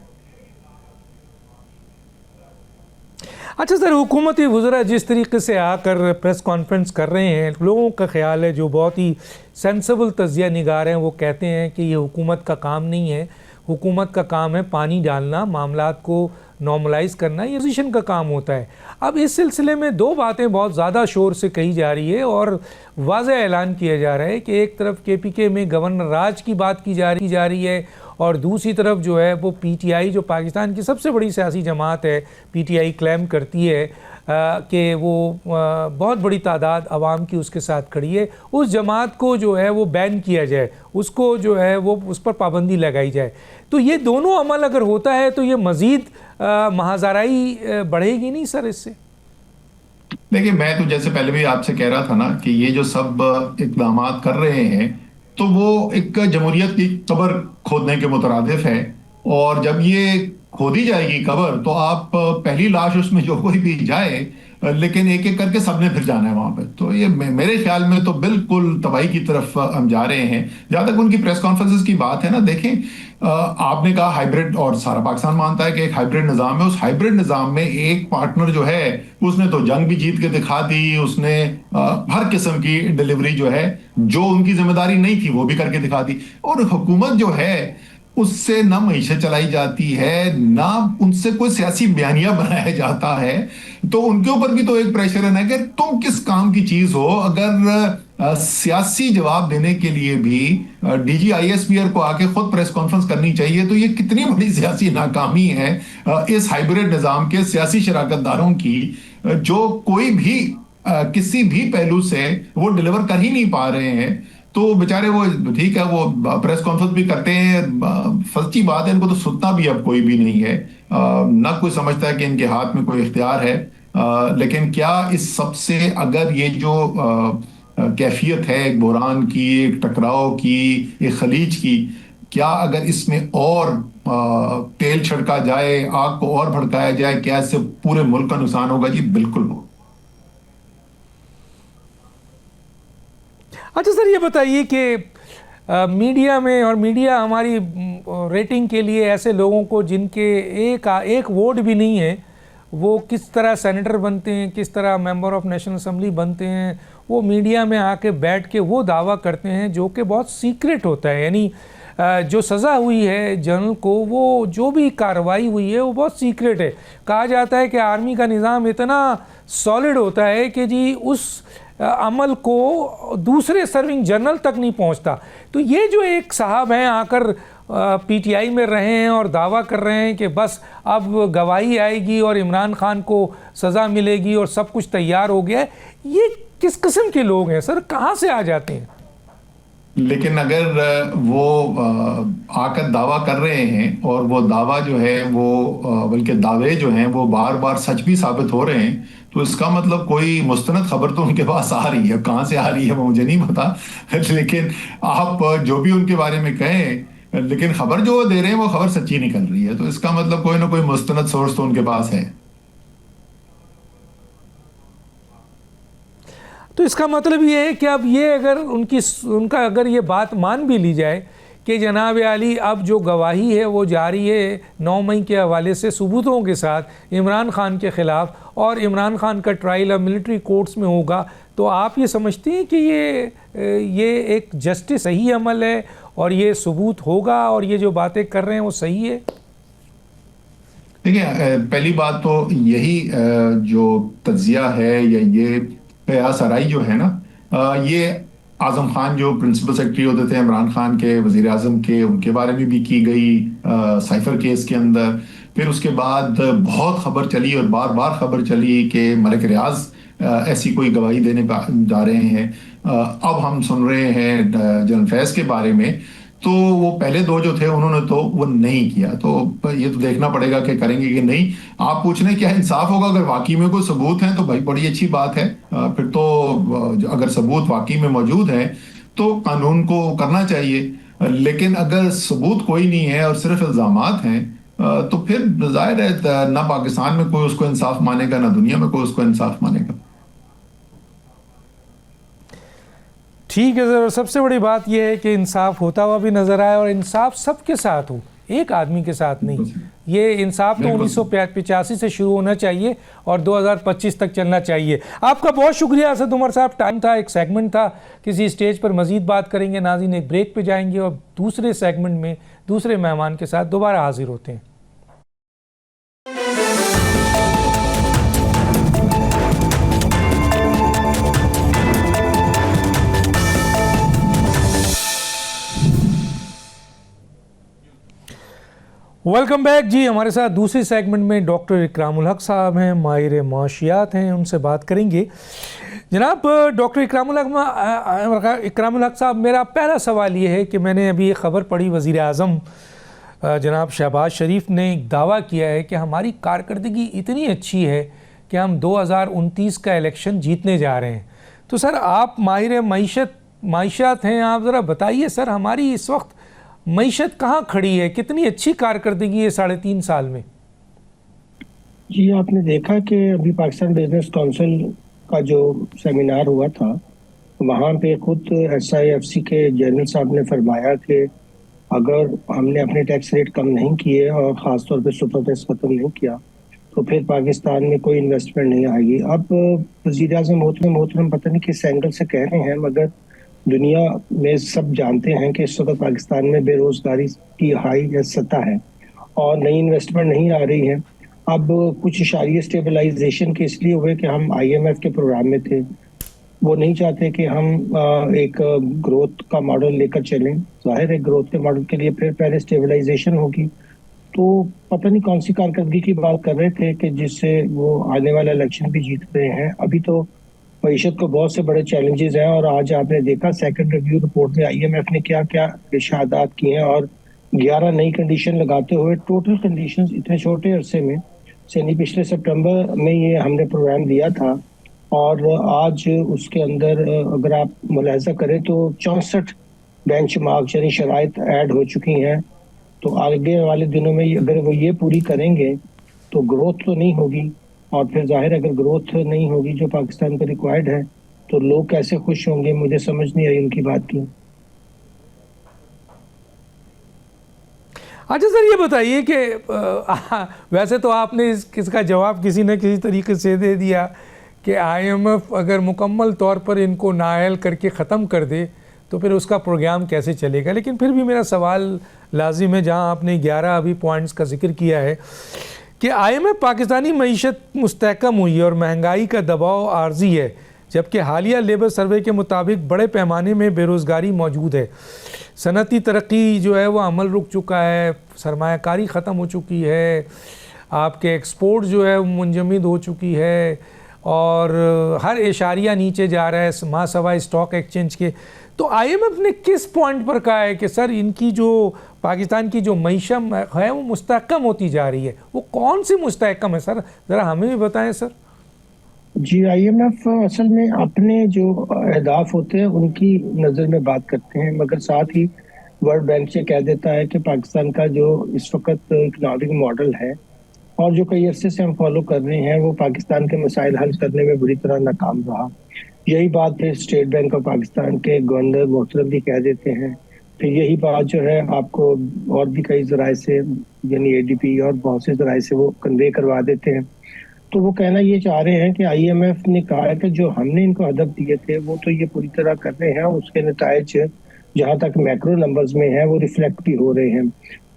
अच्छा सर, हुकूमती वज़रा जिस तरीके से आकर प्रेस कॉन्फ्रेंस कर रहे हैं, लोगों का ख्याल है जो बहुत ही सेंसिबल तजिया निगार हैं वो कहते हैं कि ये हुकूमत का काम नहीं है, हुकूमत का काम है पानी डालना, मामलात को नॉर्मलाइज करना, ये अपोजिशन का काम होता है। अब इस सिलसिले में दो बातें बहुत ज़्यादा शोर से कही जा रही है और वाज़ेह ऐलान किया जा रहा है कि एक तरफ KPK में गवर्नर राज की बात की जा रही है और दूसरी तरफ जो है वो PTI, जो पाकिस्तान की सबसे बड़ी सियासी जमात है, PTI क्लेम करती है कि वो बहुत बड़ी तादाद आवाम की उसके साथ खड़ी है, उस जमात को जो है वो बैन किया जाए, उसको जो है वो उस पर पाबंदी लगाई जाए। तो ये दोनों अमल अगर होता है तो ये मज़ीद महाज़ाराई बढ़ेगी नहीं सर इससे? देखिए, मैं तो जैसे पहले भी आपसे कह रहा था ना कि ये जो सब इकदाम कर रहे हैं तो वो एक जमहूरियत की कब्र खोदने के मुतरादिफ है। और जब ये खोदी जाएगी कब्र तो आप पहली लाश उसमें जो कोई भी जाए, लेकिन एक एक करके सबने फिर जाना है वहां पे। तो ये मेरे ख्याल में तो बिल्कुल तबाही की तरफ हम जा रहे हैं। जहां तक उनकी प्रेस कॉन्फ्रेंसेस की बात है ना, देखें, आपने कहा हाइब्रिड, और सारा पाकिस्तान मानता है कि एक हाइब्रिड निजाम है। उस हाइब्रिड निजाम में एक पार्टनर जो है उसने तो जंग भी जीत के दिखा दी, उसने हर किस्म की डिलीवरी जो है, जो उनकी जिम्मेदारी नहीं थी वो भी करके दिखा दी। और हुकूमत जो है उससे ना मईशत चलाई जाती है, ना उनसे कोई सियासी बयानिया बनाया जाता है। तो उनके ऊपर भी तो एक प्रेशर है ना कि तुम किस काम की चीज हो। अगर सियासी जवाब देने के लिए भी DG ISPR को आके खुद प्रेस कॉन्फ्रेंस करनी चाहिए, तो ये कितनी बड़ी सियासी नाकामी है इस हाइब्रिड निजाम के सियासी शराकतदारों की, जो कोई भी किसी भी पहलू से वो डिलीवर कर ही नहीं पा रहे हैं। तो बेचारे वो ठीक है, वो प्रेस कॉन्फ्रेंस भी करते हैं, सच्ची बात है, इनको तो सुनता भी अब कोई भी नहीं है, ना कोई समझता है कि इनके हाथ में कोई इख्तियार है। लेकिन क्या इस सबसे अगर ये जो कैफियत है एक बुरान की, एक टकराव की, एक खलीज की, क्या अगर इसमें और तेल छिड़का जाए, आग को और भड़काया जाए, क्या इससे पूरे मुल्क का नुकसान होगा? जी बिल्कुल हो। अच्छा सर, ये बताइए कि मीडिया में, और मीडिया हमारी रेटिंग के लिए ऐसे लोगों को जिनके एक वोट भी नहीं है, वो किस तरह सेनेटर बनते हैं, किस तरह मेंबर ऑफ नेशनल असम्बली बनते हैं, वो मीडिया में आके बैठ के वो दावा करते हैं जो कि बहुत सीक्रेट होता है। यानी जो सज़ा हुई है जनरल को, वो जो भी कार्रवाई हुई है वो बहुत सीक्रेट है। कहा जाता है कि आर्मी का निज़ाम इतना सॉलिड होता है कि जी उस अमल को दूसरे सर्विंग जनरल तक नहीं पहुंचता। तो ये जो एक साहब हैं आकर PTI में रहे हैं और दावा कर रहे हैं कि बस अब गवाही आएगी और इमरान खान को सज़ा मिलेगी और सब कुछ तैयार हो गया है, ये किस किस्म के लोग हैं सर? कहाँ से आ जाते हैं? लेकिन अगर वो आकर दावा कर रहे हैं और वो दावा जो है वो बल्कि दावे जो हैं वो बार बार सच भी साबित हो रहे हैं, तो इसका मतलब कोई मुस्तनद खबर तो उनके पास आ रही है। कहाँ से आ रही है वो मुझे नहीं पता, लेकिन आप जो भी उनके बारे में कहें, लेकिन खबर जो वो दे रहे हैं वो खबर सच्ची निकल रही है। तो इसका मतलब कोई ना कोई मुस्तनद सोर्स तो उनके पास है। तो इसका मतलब ये है कि अब ये अगर उनका अगर ये बात मान भी ली जाए कि जनाब आली अब जो गवाही है वो जारी है 9 मई के हवाले से सबूतों के साथ इमरान खान के ख़िलाफ़, और इमरान खान का ट्रायल अब मिलिट्री कोर्ट्स में होगा, तो आप ये समझते हैं कि ये एक जस्टिस सही अमल है और ये सबूत होगा और ये जो बातें कर रहे हैं वो सही है? देखिए, पहली बात तो यही जो तज्जिया है या ये कयास आराई जो है ना, ये आजम खान जो प्रिंसिपल सेक्रेटरी होते थे इमरान खान के, वजीर आजम के, उनके बारे में भी की गई साइफर केस के अंदर। फिर उसके बाद बहुत खबर चली और बार बार खबर चली कि मलिक रियाज ऐसी कोई गवाही देने जा रहे हैं। अब हम सुन रहे हैं जनरल फैज के बारे में। तो वो पहले दो जो थे उन्होंने तो वो नहीं किया, तो ये तो देखना पड़ेगा कि करेंगे कि नहीं। आप पूछ रहे हैं क्या इंसाफ होगा? अगर वाकई में कोई सबूत है तो भाई बड़ी अच्छी बात है। फिर तो अगर सबूत वाकई में मौजूद है तो कानून को करना चाहिए। लेकिन अगर सबूत कोई नहीं है और सिर्फ इल्जामात हैं, तो फिर जाहिर है ना पाकिस्तान में कोई उसको इंसाफ मानेगा, ना दुनिया में कोई उसको इंसाफ मानेगा। ठीक है सर, और सबसे बड़ी बात यह है कि इंसाफ होता हुआ भी नज़र आए, और इंसाफ सबके साथ हो, एक आदमी के साथ नहीं। ये इंसाफ तो 1985 से शुरू होना चाहिए और 2025 तक चलना चाहिए। आपका बहुत शुक्रिया असद उमर साहब। टाइम था, एक सेगमेंट था, किसी स्टेज पर मज़ीद बात करेंगे। नाज़रीन, एक ब्रेक पे जाएंगे और दूसरे सेगमेंट में दूसरे मेहमान के साथ दोबारा हाजिर होते हैं। वेलकम बैक जी। हमारे साथ दूसरे सेगमेंट में डॉक्टर इकरामुल हक साहब हैं, माहिर माशियात हैं, उनसे बात करेंगे। जनाब डॉक्टर इकरामुल हक साहब, मेरा पहला सवाल ये है कि मैंने अभी एक ख़बर पढ़ी, वज़ीर आज़म जनाब शहबाज शरीफ ने एक दावा किया है कि हमारी कारकर्दगी इतनी अच्छी है कि हम 2029 का इलेक्शन जीतने जा रहे हैं। तो सर, आप माहिर माशियात हैं, आप ज़रा बताइए सर, हमारी इस वक्त मईशत कहाँ खड़ी है, कितनी अच्छी कारकर्दगी है 3.5 साल में? जी, आपने देखा कि अभी पाकिस्तान बिजनेस काउंसिल का जो सेमिनार हुआ था, वहाँ पे खुद SIFC के जनरल साहब ने फरमाया कि अगर हमने अपने टैक्स रेट कम नहीं किए और ख़ास तौर पे सुपर टैक्स ख़त्म नहीं किया तो फिर पाकिस्तान में कोई इन्वेस्टमेंट नहीं आएगी। अब वज़ीर-ए-आज़म मोहतरम पता नहीं किस एंगल से कह रहे हैं, मगर दुनिया में सब जानते हैं कि इस वक्त पाकिस्तान में बेरोजगारी की हाई सतह है और नई इन्वेस्टमेंट नहीं आ रही है। अब कुछ इशारे स्टेबलाइजेशन के इसलिए हुए कि हम IMF के प्रोग्राम में थे, वो नहीं चाहते कि हम एक ग्रोथ का मॉडल लेकर चलें। जाहिर है ग्रोथ के मॉडल के लिए फिर पहले स्टेबलाइजेशन होगी। तो पता नहीं कौन सी कारकर्दगी की बात कर रहे थे कि जिससे वो आने वाला इलेक्शन भी जीत रहे हैं। अभी तो मईशत को बहुत से बड़े चैलेंजेस हैं और आज आपने देखा सेकंड रिव्यू रिपोर्ट में IMF ने क्या क्या इशादात किए हैं और 11 नई कंडीशन लगाते हुए टोटल कंडीशंस इतने छोटे अरसे में से नहीं, पिछले सितंबर में ये हमने प्रोग्राम दिया था और आज उसके अंदर अगर आप मुलाहिजा करें तो 64 बेंचमार्क यानी शराइत ऐड हो चुकी हैं। तो आगे वाले दिनों में अगर वो ये पूरी करेंगे तो ग्रोथ तो नहीं होगी, और फिर जाहिर अगर ग्रोथ नहीं होगी जो पाकिस्तान को रिक्वायर्ड है तो लोग कैसे खुश होंगे, मुझे समझ नहीं आई उनकी बात की। अच्छा सर, ये बताइए कि वैसे तो आपने इसका जवाब किसी न किसी तरीके से दे दिया कि IMF अगर मुकम्मल तौर पर इनको नाअहल करके ख़त्म कर दे तो फिर उसका प्रोग्राम कैसे चलेगा। लेकिन फिर भी मेरा सवाल लाजिम है, जहाँ आपने 11 अभी पॉइंट्स का जिक्र किया है कि IMF पाकिस्तानी मईशत मुस्तहकम हुई और महंगाई का दबाव आर्जी है, जबकि हालिया लेबर सर्वे के मुताबिक बड़े पैमाने में बेरोज़गारी मौजूद है। सनती तरक्की जो है वो अमल रुक चुका है, सरमायाकारी ख़त्म हो चुकी है, आपके एक्सपोर्ट जो है वो मुंजमद हो चुकी है और हर इशारिया नीचे जा रहा है मासवा स्टॉक एक्सचेंज के। तो IMF ने किस पॉइंट पर कहा है कि सर इनकी जो पाकिस्तान की जो मईशत है वो मुस्तहकम होती जा रही है? वो कौन सी मुस्तहकम है सर, ज़रा हमें भी बताएं सर। जी, IMF असल में अपने जो अहदाफ होते हैं उनकी नज़र में बात करते हैं, मगर साथ ही वर्ल्ड बैंक से कह देता है कि पाकिस्तान का जो इस वक्त इकनॉमिक मॉडल है और जो कई अरसे से हम फॉलो कर रहे हैं वो पाकिस्तान के मसाइल हल करने में बुरी तरह नाकाम रहा। यही बात फिर स्टेट बैंक ऑफ पाकिस्तान के गवर्नर मोहतरम भी कह देते हैं। फिर यही बात जो है आपको और भी कई ज़राए से यानी ADP और बहुत से ज़राए से वो कन्वे करवा देते हैं। तो वो कहना ये चाह रहे हैं कि IMF ने कहा है कि जो हमने इनको हदफ दिए थे वो तो ये पूरी तरह कर रहे हैं, उसके नतायज जहाँ तक मैक्रो नंबर्स में है वो रिफ्लेक्ट भी हो रहे हैं।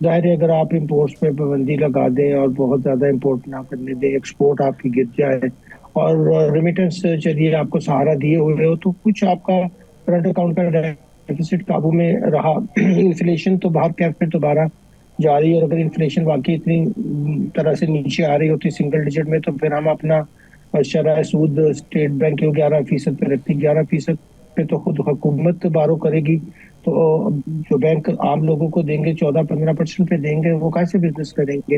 जाहिर है अगर आप इम्पोर्ट्स पे पाबंदी लगा दें और बहुत ज़्यादा इम्पोर्ट ना करने दें, एक्सपोर्ट आपकी गिर जाए और रेमिटेंस चलिए आपको सहारा दिए हुए हो तो कुछ आपका करंट अकाउंट का डेफिसिट काबू में रहा। इन्फ्लेशन तो बाहर क्या फिर दोबारा जा रही है और अगर इन्फ्लेशन वाकई इतनी तरह से नीचे आ रही होती सिंगल डिजिट में तो फिर हम अपना शरह सूद स्टेट बैंक के 11% पे रखती, 11% पे तो खुद हुकूमत बारो करेगी तो जो बैंक आम लोगों को देंगे 14-15% पे देंगे, वो कैसे बिजनेस करेंगे?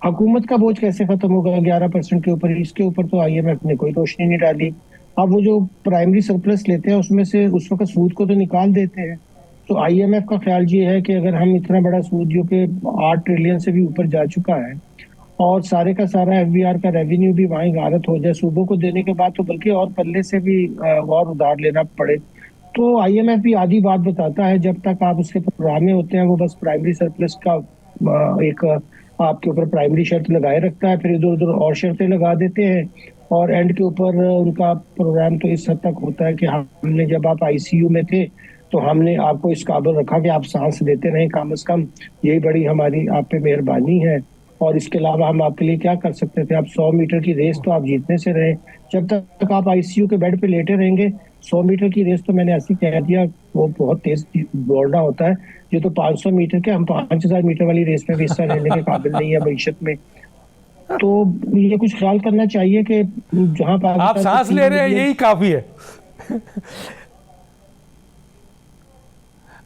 हुकूमत का बोझ कैसे खत्म होगा 11% के ऊपर? इसके ऊपर तो IMF ने कोई रोशनी नहीं डाली। अब वो जो प्राइमरी सरप्लस लेते हैं उसमें से उस वक्त सूद को तो निकाल देते हैं। तो आईएमएफ का ख्याल ये है कि अगर हम इतना बड़ा सूद जो कि 8 ट्रिलियन से भी ऊपर जा चुका है और सारे का सारा एफबीआर का रेवेन्यू भी वहीं गारत हो जाए सूबों को देने के बाद, तो बल्कि और पल्ले से भी और उधार लेना पड़े, तो आईएमएफ भी आधी बात बताता है। जब तक आप उसके प्रोग्राम में होते हैं वो बस प्राइमरी सरप्लस का एक आपके ऊपर प्राइमरी शर्त लगाए रखता है, फिर इधर उधर और शर्तें लगा देते हैं और एंड के ऊपर उनका प्रोग्राम तो इस हद तक होता है कि हमने जब आप आईसीयू में थे तो हमने आपको इस काबिल रखा कि आप सांस लेते रहें कम से कम, यही बड़ी हमारी आप पे मेहरबानी है। और इसके अलावा हम आपके लिए क्या कर सकते थे? आप 100 मीटर की रेस तो आप जीतने से रहे। जब तक आप आईसीयू के बेड पे लेटे रहेंगे, 100 मीटर की रेस तो मैंने ऐसे कह दिया वो बहुत तेज दौड़ना होता है। ये तो 500 मीटर के, हम 5000 मीटर वाली रेस में भी हिस्सा लेने के काबिल नहीं है भविष्य में। तो ये कुछ ख्याल करना चाहिए कि जहां आप पाकिस्तान सांस ले रहे हैं यही काफी है।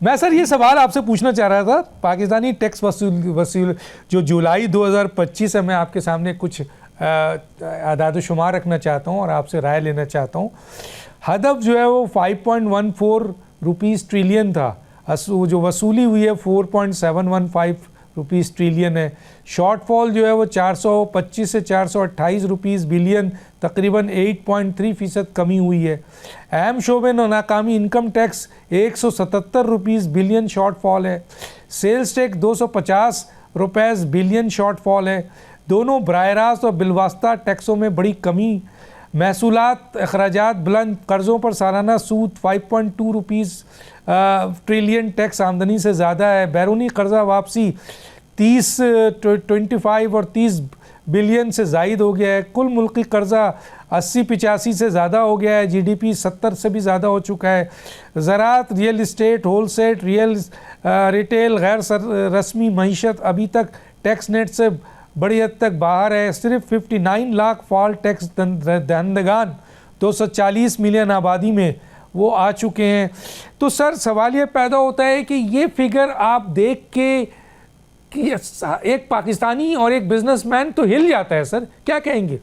मैं सर ये सवाल आपसे पूछना चाह रहा था, पाकिस्तानी टैक्स वसूल जो जुलाई 2025 है, मैं आपके सामने कुछ आदाद शुमार रखना चाहता हूँ और आपसे राय लेना चाहता हूँ। हदफ जो है वो 5.14 रुपीज़ ट्रिलियन था, जो वसूली हुई है 4.715 रुपीज़ ट्रिलियन है। शॉर्टफॉल जो है वो 425 से 428 रुपीज़ बिलियन, तकरीबन 8.3% कमी हुई है। अहम शोबे नाकामी income tax 177 rupees billion shortfall है। सेल्स टैक्स 250 रुपये बिलियन शॉर्टफॉल है। दोनों बराह रास्त और बिलवास्ता टैक्सों में बड़ी कमी। महसूलात अखराजात बुलंद, कर्ज़ों पर सालाना सूद 5.2 रुपीज़ ट्रिलियन टैक्स आमदनी से ज़्यादा है। बैरूनी कर्जा वापसी 25 और 30 बिलियन से ज़ायद हो गया है। कुल मुल्की कर्जा 80-85 से ज़्यादा हो गया है। जीडीपी 70 से भी ज़्यादा हो चुका है। ज़राअत, रियल इस्टेट, होलसेल, रिटेल, गैर रस्मी मईशत अभी तक टैक्स नेट से बड़ी हद तक बाहर है। सिर्फ 59 लाख फॉल टैक्स दहंदगान 240 मिलियन आबादी में वो आ चुके हैं। तो सर सवाल ये पैदा होता है कि ये फिगर आप देख के कि एक पाकिस्तानी और एक बिजनेसमैन तो हिल जाता है सर, क्या कहेंगे?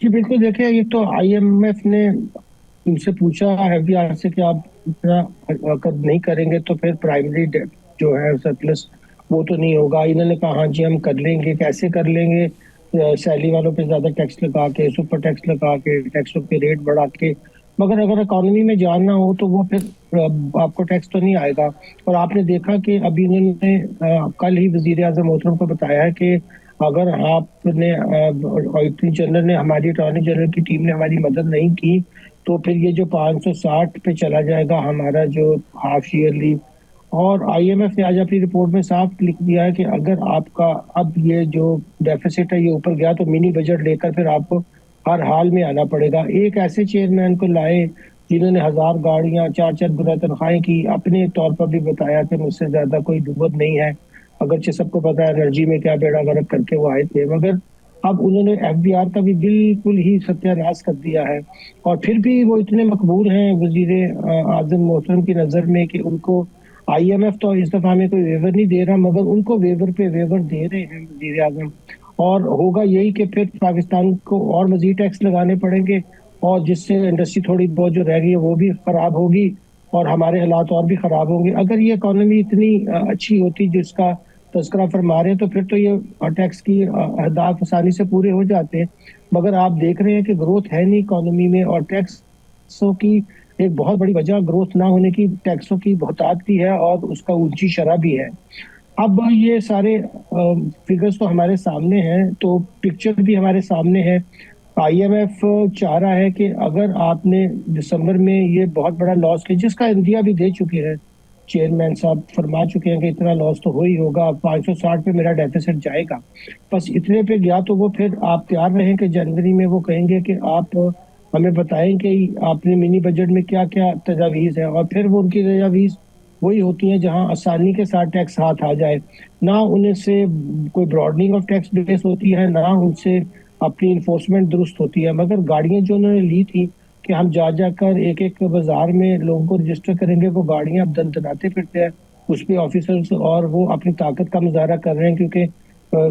जी बिल्कुल, देखिए ये तो आईएमएफ ने उनसे पूछा एफबीआर से कि आप इतना नहीं करेंगे तो फिर प्राइमरी जो है सरप्लस वो तो नहीं होगा। इन्होंने कहा हाँ जी हम कर लेंगे। कैसे कर लेंगे? सैलरी वालों पे ज्यादा टैक्स लगा के, सुपर टैक्स लगा के, टैक्सों के रेट बढ़ा के। मगर अगर इकोनॉमी में जानना हो तो वो फिर आपको टैक्स तो नहीं आएगा। और आपने देखा कि अभी इन्होंने कल ही वजीर आजम मोहतरम को बताया है कि अगर आपने अटॉर्नी जनरल ने, हमारी अटॉर्नी जनरल की टीम ने हमारी मदद नहीं की तो फिर ये जो 560 पे चला जाएगा हमारा जो हाफ ईयरली। और आईएमएफ ने आज अपनी रिपोर्ट में साफ लिख दिया है कि अगर आपका अब ये जो डेफिसिट है ये ऊपर गया तो मिनी बजट लेकर फिर आपको हर हाल में आना पड़ेगा। एक ऐसे चेयरमैन को लाए जिन्होंने 1000 गाड़ियां, 4-4 गुना तनख्वाहें की, अपने तौर पर भी बताया कि मुझसे ज्यादा कोई दुबद नहीं है, अगरचे सबको पता है एनर्जी में क्या बेड़ा गर्क करके वो आए थे। मगर अब उन्होंने एफबीआर का भी बिल्कुल ही सत्यानाश कर दिया है। और फिर भी वो इतने मकबूल हैं वजीर आजम मोहतरम की नजर में कि उनको आईएमएफ तो इस दफा में कोई वेवर नहीं दे रहा, मगर उनको वेवर पे वेवर दे रहे हैं वजीर आजम। और होगा यही कि फिर पाकिस्तान को और मजीद टैक्स लगाने पड़ेंगे और जिससे इंडस्ट्री थोड़ी बहुत जो रह गई है वो भी खराब होगी और हमारे हालात और भी खराब होंगे। अगर ये इकोनॉमी इतनी अच्छी होती जिसका तस्करा फरमा रहे हैं तो फिर तो ये टैक्स की अहदाफ आसानी से पूरे हो जाते हैं। मगर आप देख रहे हैं कि ग्रोथ है नहीं इकोनॉमी में और टैक्सों की एक बहुत बड़ी वजह ग्रोथ ना होने की टैक्सों की बहुतात भी है और उसका ऊंची शरह भी है। अब ये सारे फिगर्स तो हमारे सामने हैं, तो पिक्चर भी हमारे सामने है। आईएमएफ चाह रहा है कि अगर आपने दिसंबर में ये बहुत बड़ा लॉस किया, जिसका इंडिया भी दे चुके हैं, चेयरमैन साहब फरमा चुके हैं कि इतना लॉस तो हो ही होगा, 560 पे मेरा डेफिसिट जाएगा, बस इतने पे गया तो वो फिर आप तैयार रहें कि जनवरी में वो कहेंगे कि आप हमें बताएं कि आपने मिनी बजट में क्या क्या तजावीज़ है। और फिर वो उनकी तजावीज़ वही होती हैं जहां आसानी के साथ टैक्स हाथ आ जाए, ना उनसे कोई ब्रॉडनिंग ऑफ टैक्स बेस होती है, ना उनसे अपनी इन्फोर्समेंट दुरुस्त होती है। मगर गाड़ियां जो उन्होंने ली थी कि हम जा जाकर एक एक बाजार में लोगों को रजिस्टर करेंगे, वो गाड़ियां अब दनाते फिरते हैं, उस पर ऑफिसर्स और वो अपनी ताकत का मुजाहरा कर रहे हैं क्योंकि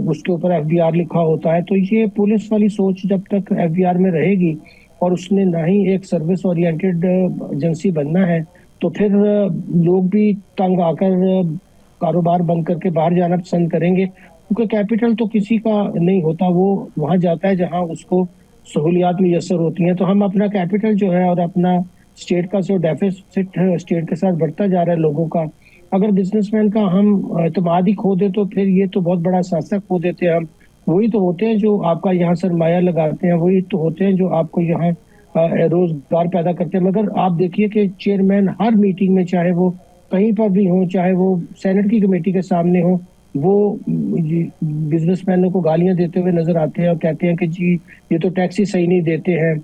उसके ऊपर एफबीआर लिखा होता है। तो ये पुलिस वाली सोच जब तक एफबीआर में रहेगी और उसने ना ही एक सर्विस ओरिएंटेड एजेंसी बनना है, तो फिर लोग भी तंग आकर कारोबार बंद करके बाहर जाना पसंद करेंगे, क्योंकि कैपिटल तो किसी का नहीं होता, वो वहां जाता है जहां उसको सहूलियात मुयसर होती हैं। तो हम अपना कैपिटल जो है और अपना स्टेट का जो डेफिसिट है स्टेट के साथ बढ़ता जा रहा है लोगों का, अगर बिजनेसमैन का हम एतमाद ही खो दे तो फिर ये तो बहुत बड़ा सासा खो देते हैं हम। वही तो होते हैं जो आपका यहाँ सरमाया लगाते हैं, वही तो होते हैं जो आपको यहाँ रोजगार पैदा करते हैं। मगर आप देखिए कि चेयरमैन हर मीटिंग में, चाहे वो कहीं पर भी हो, चाहे वो सेनेट की कमेटी के सामने हो, वो बिजनेसमैनों को गालियां देते हुए नजर आते हैं और कहते हैं कि जी ये तो टैक्स ही सही नहीं देते हैं।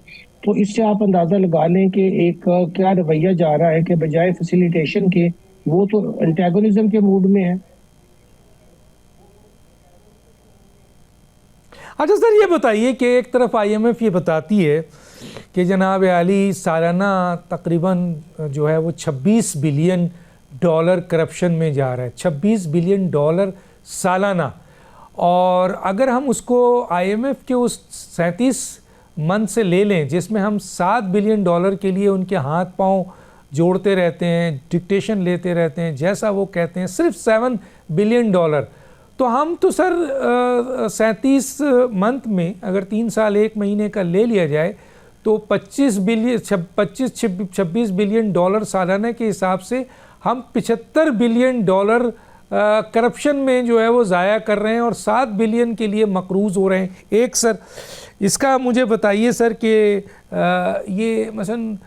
तो इससे आप अंदाजा लगा लें कि एक क्या रवैया जा रहा है कि बजाय फैसिलिटेशन के वो तो एंटेगोनिज्म के मूड में है। अच्छा सर, ये बताइए कि एक तरफ आईएमएफ ये बताती है कि जनाब आली सालाना तकरीबन जो है वो 26 बिलियन डॉलर करप्शन में जा रहा है, 26 बिलियन डॉलर सालाना। और अगर हम उसको आईएमएफ के उस 37 मंथ से ले लें जिसमें हम 7 बिलियन डॉलर के लिए उनके हाथ पांव जोड़ते रहते हैं, डिक्टेशन लेते रहते हैं, जैसा वो कहते हैं, सिर्फ 7 बिलियन डॉलर, तो हम तो सर 37 मंथ में अगर 3 साल 1 महीने का ले लिया जाए तो 26 बिलियन डॉलर सालाना के हिसाब से हम 75 बिलियन डॉलर करप्शन में जो है वो ज़ाया कर रहे हैं और 7 बिलियन के लिए मकरूज़ हो रहे हैं। एक सर इसका मुझे बताइए सर कि ये मसलन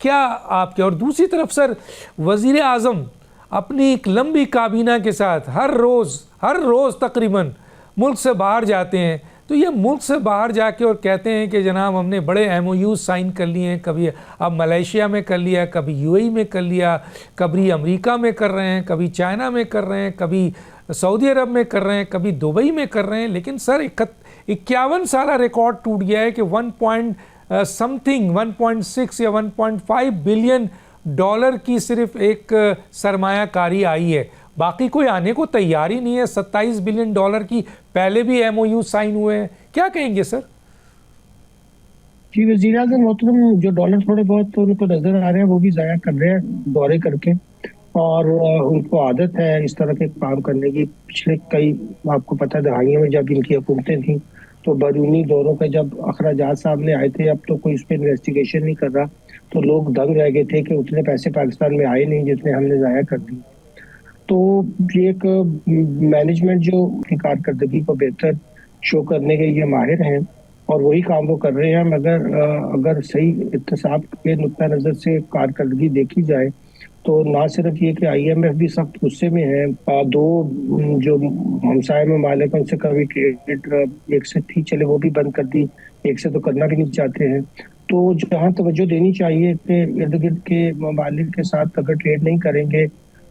क्या आपके, और दूसरी तरफ सर वज़ीर आज़म अपनी एक लंबी काबीना के साथ हर रोज़ तकरीबन मुल्क से बाहर जाते हैं, तो ये मुल्क से बाहर जाके और कहते हैं कि जनाब हमने बड़े MOU साइन कर लिए हैं, कभी अब मलेशिया में कर लिया, कभी UAE में कर लिया, कभी अमेरिका में कर रहे हैं, कभी चाइना में कर रहे हैं, कभी सऊदी अरब में कर रहे हैं, कभी दुबई में कर रहे हैं। लेकिन सर 51 साल रिकॉर्ड टूट गया है कि 1.6 या 1.5 बिलियन डॉलर की सिर्फ एक सरमायाकारी आई है, बाकी कोई आने को तैयार ही नहीं है। 27 बिलियन डॉलर की पहले भी MOU साइन हुए हैं, क्या कहेंगे सर? जी, वज़ीर आज़म मोहतरम जो डॉलर थोड़े बहुत तो उनको नजर आ रहे हैं वो भी जाया कर रहे हैं दौरे करके, और उनको आदत है इस तरह के काम करने की। पिछले कई, आपको पता है, दहाइयों में जब इनकी हुकूमतें थी तो बैरूनी दौरों के जब अखराजात सामने आए थे, अब तो कोई इस पर इन्वेस्टिगेशन नहीं कर रहा, तो लोग दंग रह गए थे कि उतने पैसे पाकिस्तान में आए नहीं जितने हमने जाया कर दिए। तो ये एक मैनेजमेंट जो अपनी कारकर्दगी को बेहतर शो करने के लिए माहिर हैं और वही काम वो कर रहे हैं, मगर अगर सही इत्तेसाब के नुक्ता नज़र से कारकर्दगी देखी जाए तो ना सिर्फ ये कि IMF भी सख्त गुस्से में है, दो जो हमसाय ममालिक उनसे कभी ट्रेड एक से थी चले वो भी बंद कर दी, एक से तो करना भी नहीं चाहते हैं। तो जहाँ तवज्जो देनी चाहिए कि इर्द गिर्द के ममालिक के साथ अगर ट्रेड नहीं करेंगे,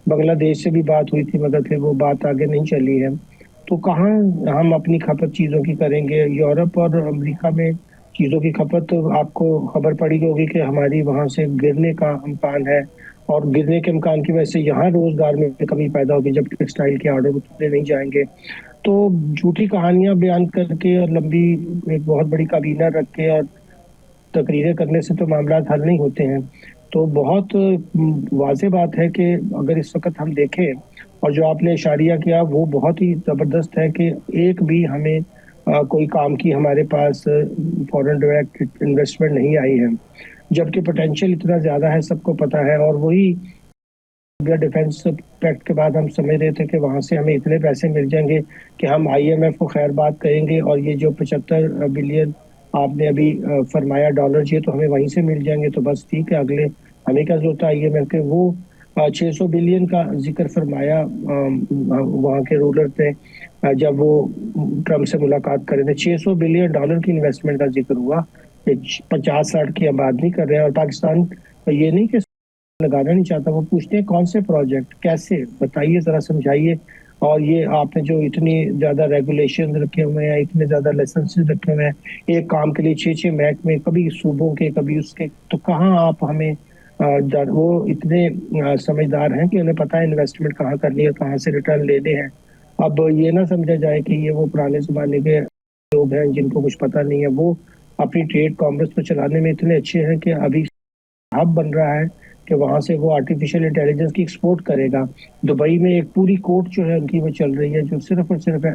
बांग्लादेश से भी बात हुई थी मगर फिर वो बात आगे नहीं चली है, तो कहाँ हम अपनी खपत चीज़ों की करेंगे। यूरोप और अमेरिका में चीज़ों की खपत तो आपको खबर पड़ी होगी कि हमारी वहाँ से गिरने का इम्कान है, और गिरने के इम्कान की वजह से यहाँ रोजगार में कमी पैदा होगी जब टेक्सटाइल के ऑर्डर उतने नहीं जाएंगे। तो झूठी कहानियां बयान करके और लंबी एक बहुत बड़ी काबीना रख के और तकरीरें करने से तो मामला हल नहीं होते हैं। तो बहुत वाज़ेह बात है कि अगर इस वक्त हम देखें, और जो आपने इशारिया किया वो बहुत ही ज़बरदस्त है कि एक भी हमें कोई काम की हमारे पास फॉरेन डायरेक्ट इन्वेस्टमेंट नहीं आई है, जबकि पोटेंशियल इतना ज़्यादा है, सबको पता है। और वही डिफेंस पैक्ट के बाद हम समझ रहे थे कि वहाँ से हमें इतने पैसे मिल जाएंगे कि हम IMF को खैर बात करेंगे, और ये जो 75 बिलियन आपने अभी फरमाया डॉलर चाहिए तो हमें वहीं से मिल जाएंगे, तो बस ठीक है, अगले हमें क्या जरूरत है IMF के। वो 600 बिलियन का जिक्र फरमाया वहाँ के रूलर ने जब वो ट्रम्प से मुलाकात कर रहे थे। 600 बिलियन डॉलर की इन्वेस्टमेंट का जिक्र हुआ, 50-60 की हम बात नहीं कर रहे हैं। और पाकिस्तान ये नहीं कि लगाना नहीं चाहता, वो पूछते हैं कौन से प्रोजेक्ट, कैसे, बताइए ज़रा, समझाइए। और ये आपने जो इतनी ज़्यादा रेगुलेशन रखे हुए हैं, इतने ज़्यादा लाइसेंसेस रखे हुए हैं, एक काम के लिए 6-6 महकमे, कभी सूबों के कभी उसके, तो कहाँ आप हमें वो इतने समझदार हैं कि उन्हें पता है इन्वेस्टमेंट कहाँ करनी है, कहाँ से रिटर्न लेने हैं। अब ये ना समझा जाए कि ये वो पुराने ज़माने के लोग हैं जिनको कुछ पता नहीं है। वो अपनी ट्रेड कॉमर्स को चलाने में इतने अच्छे हैं कि अभी हब बन रहा है कि वहां से वो आर्टिफिशियल इंटेलिजेंस की एक्सपोर्ट करेगा। दुबई में एक पूरी कोर्ट जो है उनकी वो चल रही है जो सिर्फ और सिर्फ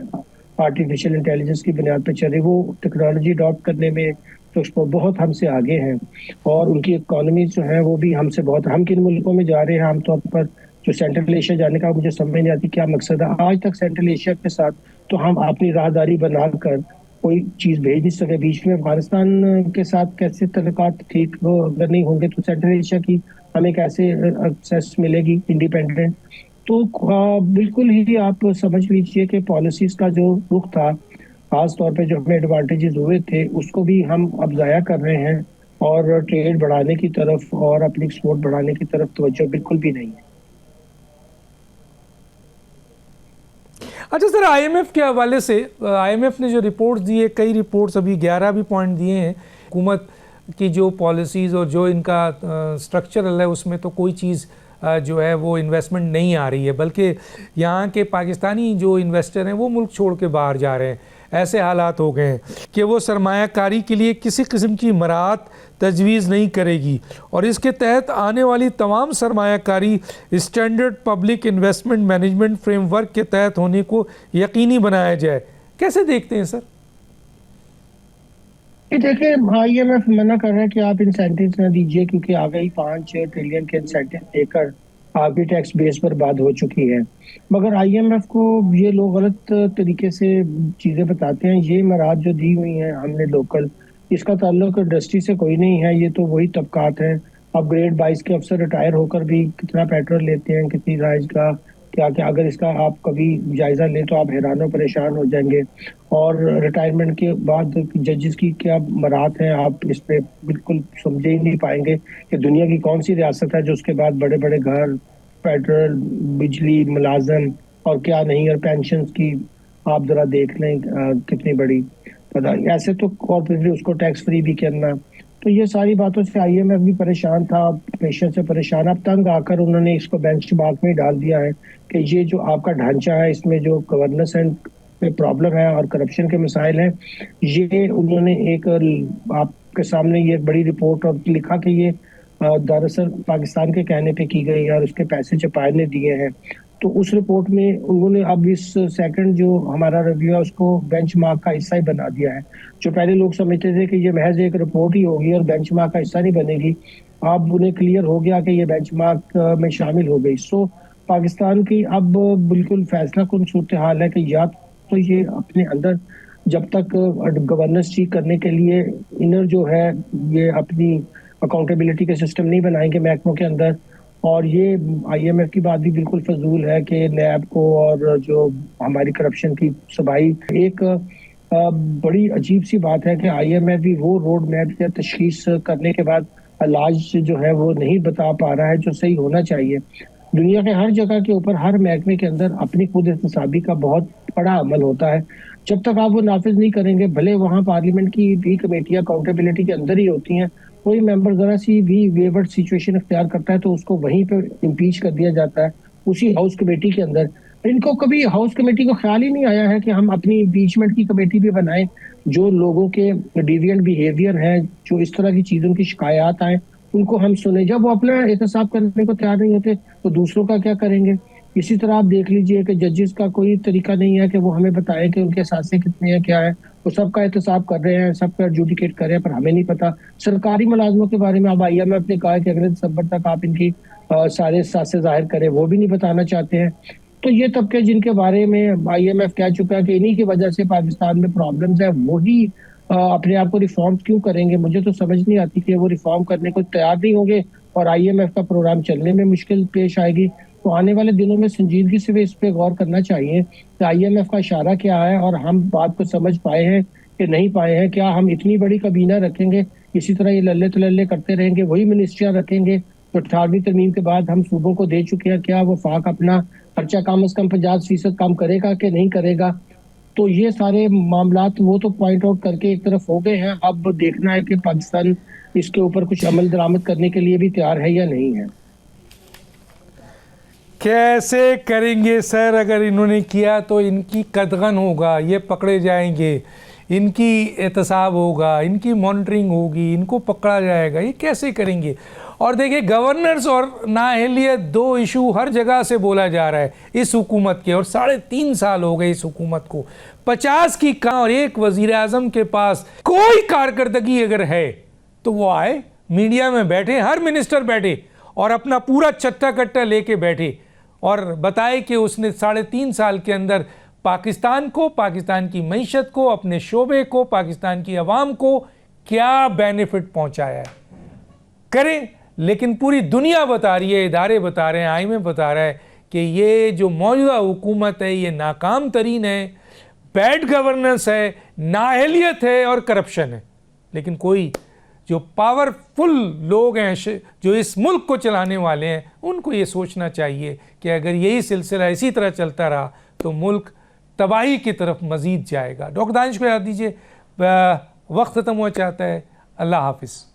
आर्टिफिशियल इंटेलिजेंस की बुनियाद पर चल रही है। वो टेक्नोलॉजी अडॉप्ट करने में तो उसको बहुत हमसे आगे हैं और उनकी इकोनॉमी जो है वो भी हमसे बहुत। हम किन मुल्कों में जा रहे हैं आमतौर पर, जो सेंट्रल एशिया जाने का मुझे समझ नहीं आती क्या मकसद है। आज तक सेंट्रल एशिया के साथ तो हम अपनी राहदारी बनाकर कोई चीज भेज नहीं सके। बीच में अफगानिस्तान के साथ कैसे तल्लुकात ठीक हो, अगर नहीं होंगे तो सेंट्रल एशिया की हमें कैसे एक्सेस मिलेगी इंडिपेंडेंट। तो बिल्कुल ही आप समझ लीजिए कि पॉलिसीज का जो रुख था, खास तौर पे जो हमें एडवांटेजेस हुए थे उसको भी हम अब ज़ाया कर रहे हैं और ट्रेड बढ़ाने की तरफ और अपनी एक्सपोर्ट बढ़ाने की तरफ तवज्जो बिल्कुल भी नहीं है। अच्छा सर, आईएमएफ के हवाले से आईएमएफ ने जो रिपोर्ट्स दी है, कई रिपोर्ट्स अभी 11 भी पॉइंट दिए हैं। हुकूमत की जो पॉलिसीज़ और जो इनका स्ट्रक्चरल है उसमें तो कोई चीज़ जो है वो इन्वेस्टमेंट नहीं आ रही है, बल्कि यहाँ के पाकिस्तानी जो इन्वेस्टर हैं वो मुल्क छोड़ के बाहर जा रहे हैं। ऐसे हालात हो गए हैं कि वो सरमायाकारी के लिए किसी किस्म की मराहत तजवीज़ नहीं करेगी और इसके तहत आने वाली तमाम सरमायाकारी standard public investment management framework के तहत होने को यकीनी बनाया जाए। कैसे देखते हैं सर? देखिए, आईएमएफ मना कर रहा है कि आप इंसेंटिव्स ना दीजिए क्योंकि आ गई 5 ट्रिलियन के इंसेंटिव देकर आपकी टैक्स बेस पर बात हो चुकी है। मगर आईएमएफ को ये लोग गलत तरीके से चीजें बताते हैं। ये मराहत जो दी हुई हैं हमने लोकल, इसका ताल्लुक इंडस्ट्री से कोई नहीं है। ये तो वही तबकात हैं। अब ग्रेड 22 के अफसर रिटायर होकर भी कितना पेट्रोल लेते हैं, कितनी राइज का क्या क्या, अगर इसका आप कभी जायजा लें तो आप हैरान परेशान हो जाएंगे। और रिटायरमेंट के बाद जजेस की क्या मराहत है, आप इस पे बिल्कुल समझे ही नहीं पाएंगे कि दुनिया की कौन सी रियासत है जो उसके बाद बड़े बड़े घर, पेट्रोल, बिजली, मुलाजम और क्या नहीं, और पेंशन की आप जरा देख लें कितनी बड़ी पता ऐसे तो, और फिर भी उसको टैक्स फ्री भी करना। तो ये सारी बातों से आईएमएफ भी परेशान था, प्रेशर से परेशान। अब तंग आकर उन्होंने इसको बेंचमार्क में डाल दिया है कि ये जो आपका ढांचा है इसमें जो गवर्नेंस एंड में प्रॉब्लम है और करप्शन के मसाइल हैं, ये उन्होंने एक आपके सामने ये बड़ी रिपोर्ट और लिखा कि ये दरअसल पाकिस्तान के कहने पे की गई और उसके पैसे चपाए ने दिए हैं। तो उस रिपोर्ट में उन्होंने अब इस सेकंड जो हमारा रिव्यू है उसको बेंचमार्क का हिस्सा ही बना दिया है। जो पहले लोग समझते थे कि ये महज एक रिपोर्ट ही होगी और बेंचमार्क का हिस्सा नहीं बनेगी, अब उन्हें क्लियर हो गया कि ये बेंचमार्क में शामिल हो गई। सो पाकिस्तान की अब बिल्कुल फैसला कुन सूरत हाल है कि या तो ये अपने अंदर जब तक गवर्नेंस ठीक करने के लिए इनर जो है ये अपनी अकाउंटेबिलिटी के सिस्टम नहीं बनाएंगे महकमों के अंदर। और ये आईएमएफ की बात भी बिल्कुल फजूल है कि नैब को और जो हमारी करप्शन की सफाई, एक बड़ी अजीब सी बात है कि आईएमएफ भी वो रोड मैप या तशखीस करने के बाद इलाज जो है वो नहीं बता पा रहा है जो सही होना चाहिए। दुनिया के हर जगह के ऊपर हर महकमे के अंदर अपनी खुद एहतसाबी का बहुत बड़ा अमल होता है। जब तक आप वो नाफिज नहीं करेंगे, भले वहाँ पार्लियामेंट की भी कमेटियां अकाउंटेबिलिटी के अंदर ही होती हैं, कोई मेंबर जरा सी भी वेवर्ड सिचुएशन इख्तियार करता है तो उसको वहीं पे इम्पीच कर दिया जाता है उसी हाउस कमेटी के अंदर। इनको कभी हाउस कमेटी को ख्याल ही नहीं आया है कि हम अपनी इम्पीचमेंट की कमेटी भी बनाएं। जो लोगों के डिविएंट बिहेवियर हैं, जो इस तरह की चीजों की शिकायत आए, उनको हम सुने। जब वो अपना एहतसाब करने को तैयार नहीं होते तो दूसरों का क्या करेंगे। इसी तरह आप देख लीजिए कि जजेस का कोई तरीका नहीं है कि वो हमें बताएं कि उनके सासे कितने हैं, क्या है। वो सबका एहतसाब कर रहे हैं, सबका एडजुडिकेट कर रहे हैं, पर हमें नहीं पता। सरकारी मुलाजमों के बारे में अब आईएमएफ ने कहा कि अगले दिसंबर तक आप इनकी सारे सासे जाहिर करें, वो भी नहीं बताना चाहते हैं। तो ये तबके जिनके बारे में आईएमएफ कह चुका है कि इन्हीं की वजह से पाकिस्तान में प्रॉब्लम्स है, वही अपने आप को रिफॉर्म क्यों करेंगे। मुझे तो समझ नहीं आती कि वो रिफॉर्म करने को तैयार नहीं होंगे और आईएमएफ का प्रोग्राम चलने में मुश्किल पेश आएगी। तो आने वाले दिनों में संजीदगी से भी इस पे गौर करना चाहिए कि आईएमएफ का इशारा क्या है और हम बात को समझ पाए हैं कि नहीं पाए हैं। क्या हम इतनी बड़ी काबीना रखेंगे, इसी तरह ये लल्ले तलल्ले करते रहेंगे, वही मिनिस्ट्रियां रखेंगे तो 18वीं तरमीम के बाद हम सूबों को दे चुके हैं। क्या वफाक अपना खर्चा कम से कम 50% कम करेगा कि नहीं करेगा। तो ये सारे मामलात वो तो पॉइंट आउट करके एक तरफ हो गए हैं। अब देखना है कि पाकिस्तान इसके ऊपर कुछ अमल दरामद करने के लिए भी तैयार है या नहीं है। कैसे करेंगे सर? अगर इन्होंने किया तो इनकी कदगन होगा, ये पकड़े जाएंगे। इनकी एहतसाब होगा, इनकी मॉनिटरिंग होगी, इनको पकड़ा जाएगा, ये कैसे करेंगे? और देखिए गवर्नेंस और नाअहलियत दो इशू हर जगह से बोला जा रहा है इस हुकूमत के, और 3.5 साल हो गए इस हुकूमत को। 50 की कम और एक वजीर आज़म के पास कोई कारकर्दगी अगर है तो वो आए, मीडिया में बैठे, हर मिनिस्टर बैठे और अपना पूरा चट्टा कट्टा लेके बैठे और बताए कि उसने 3.5 साल के अंदर पाकिस्तान को, पाकिस्तान की मईशत को, अपने शोबे को, पाकिस्तान की आवाम को क्या बेनिफिट पहुंचाया है। करें, लेकिन पूरी दुनिया बता रही है, इदारे बता रहे हैं, IMF बता रहा है कि ये जो मौजूदा हुकूमत है ये नाकाम तरीन है, बैड गवर्नेंस है, नाअहलियत है और करप्शन है। लेकिन कोई जो पावरफुल लोग हैं, जो इस मुल्क को चलाने वाले हैं, उनको ये सोचना चाहिए कि अगर यही सिलसिला इसी तरह चलता रहा तो मुल्क तबाही की तरफ मज़ीद जाएगा। डॉक्टर दानिश को याद दीजिए, वक्त ख़त्म हुआ चाहता है। अल्लाह हाफिज़।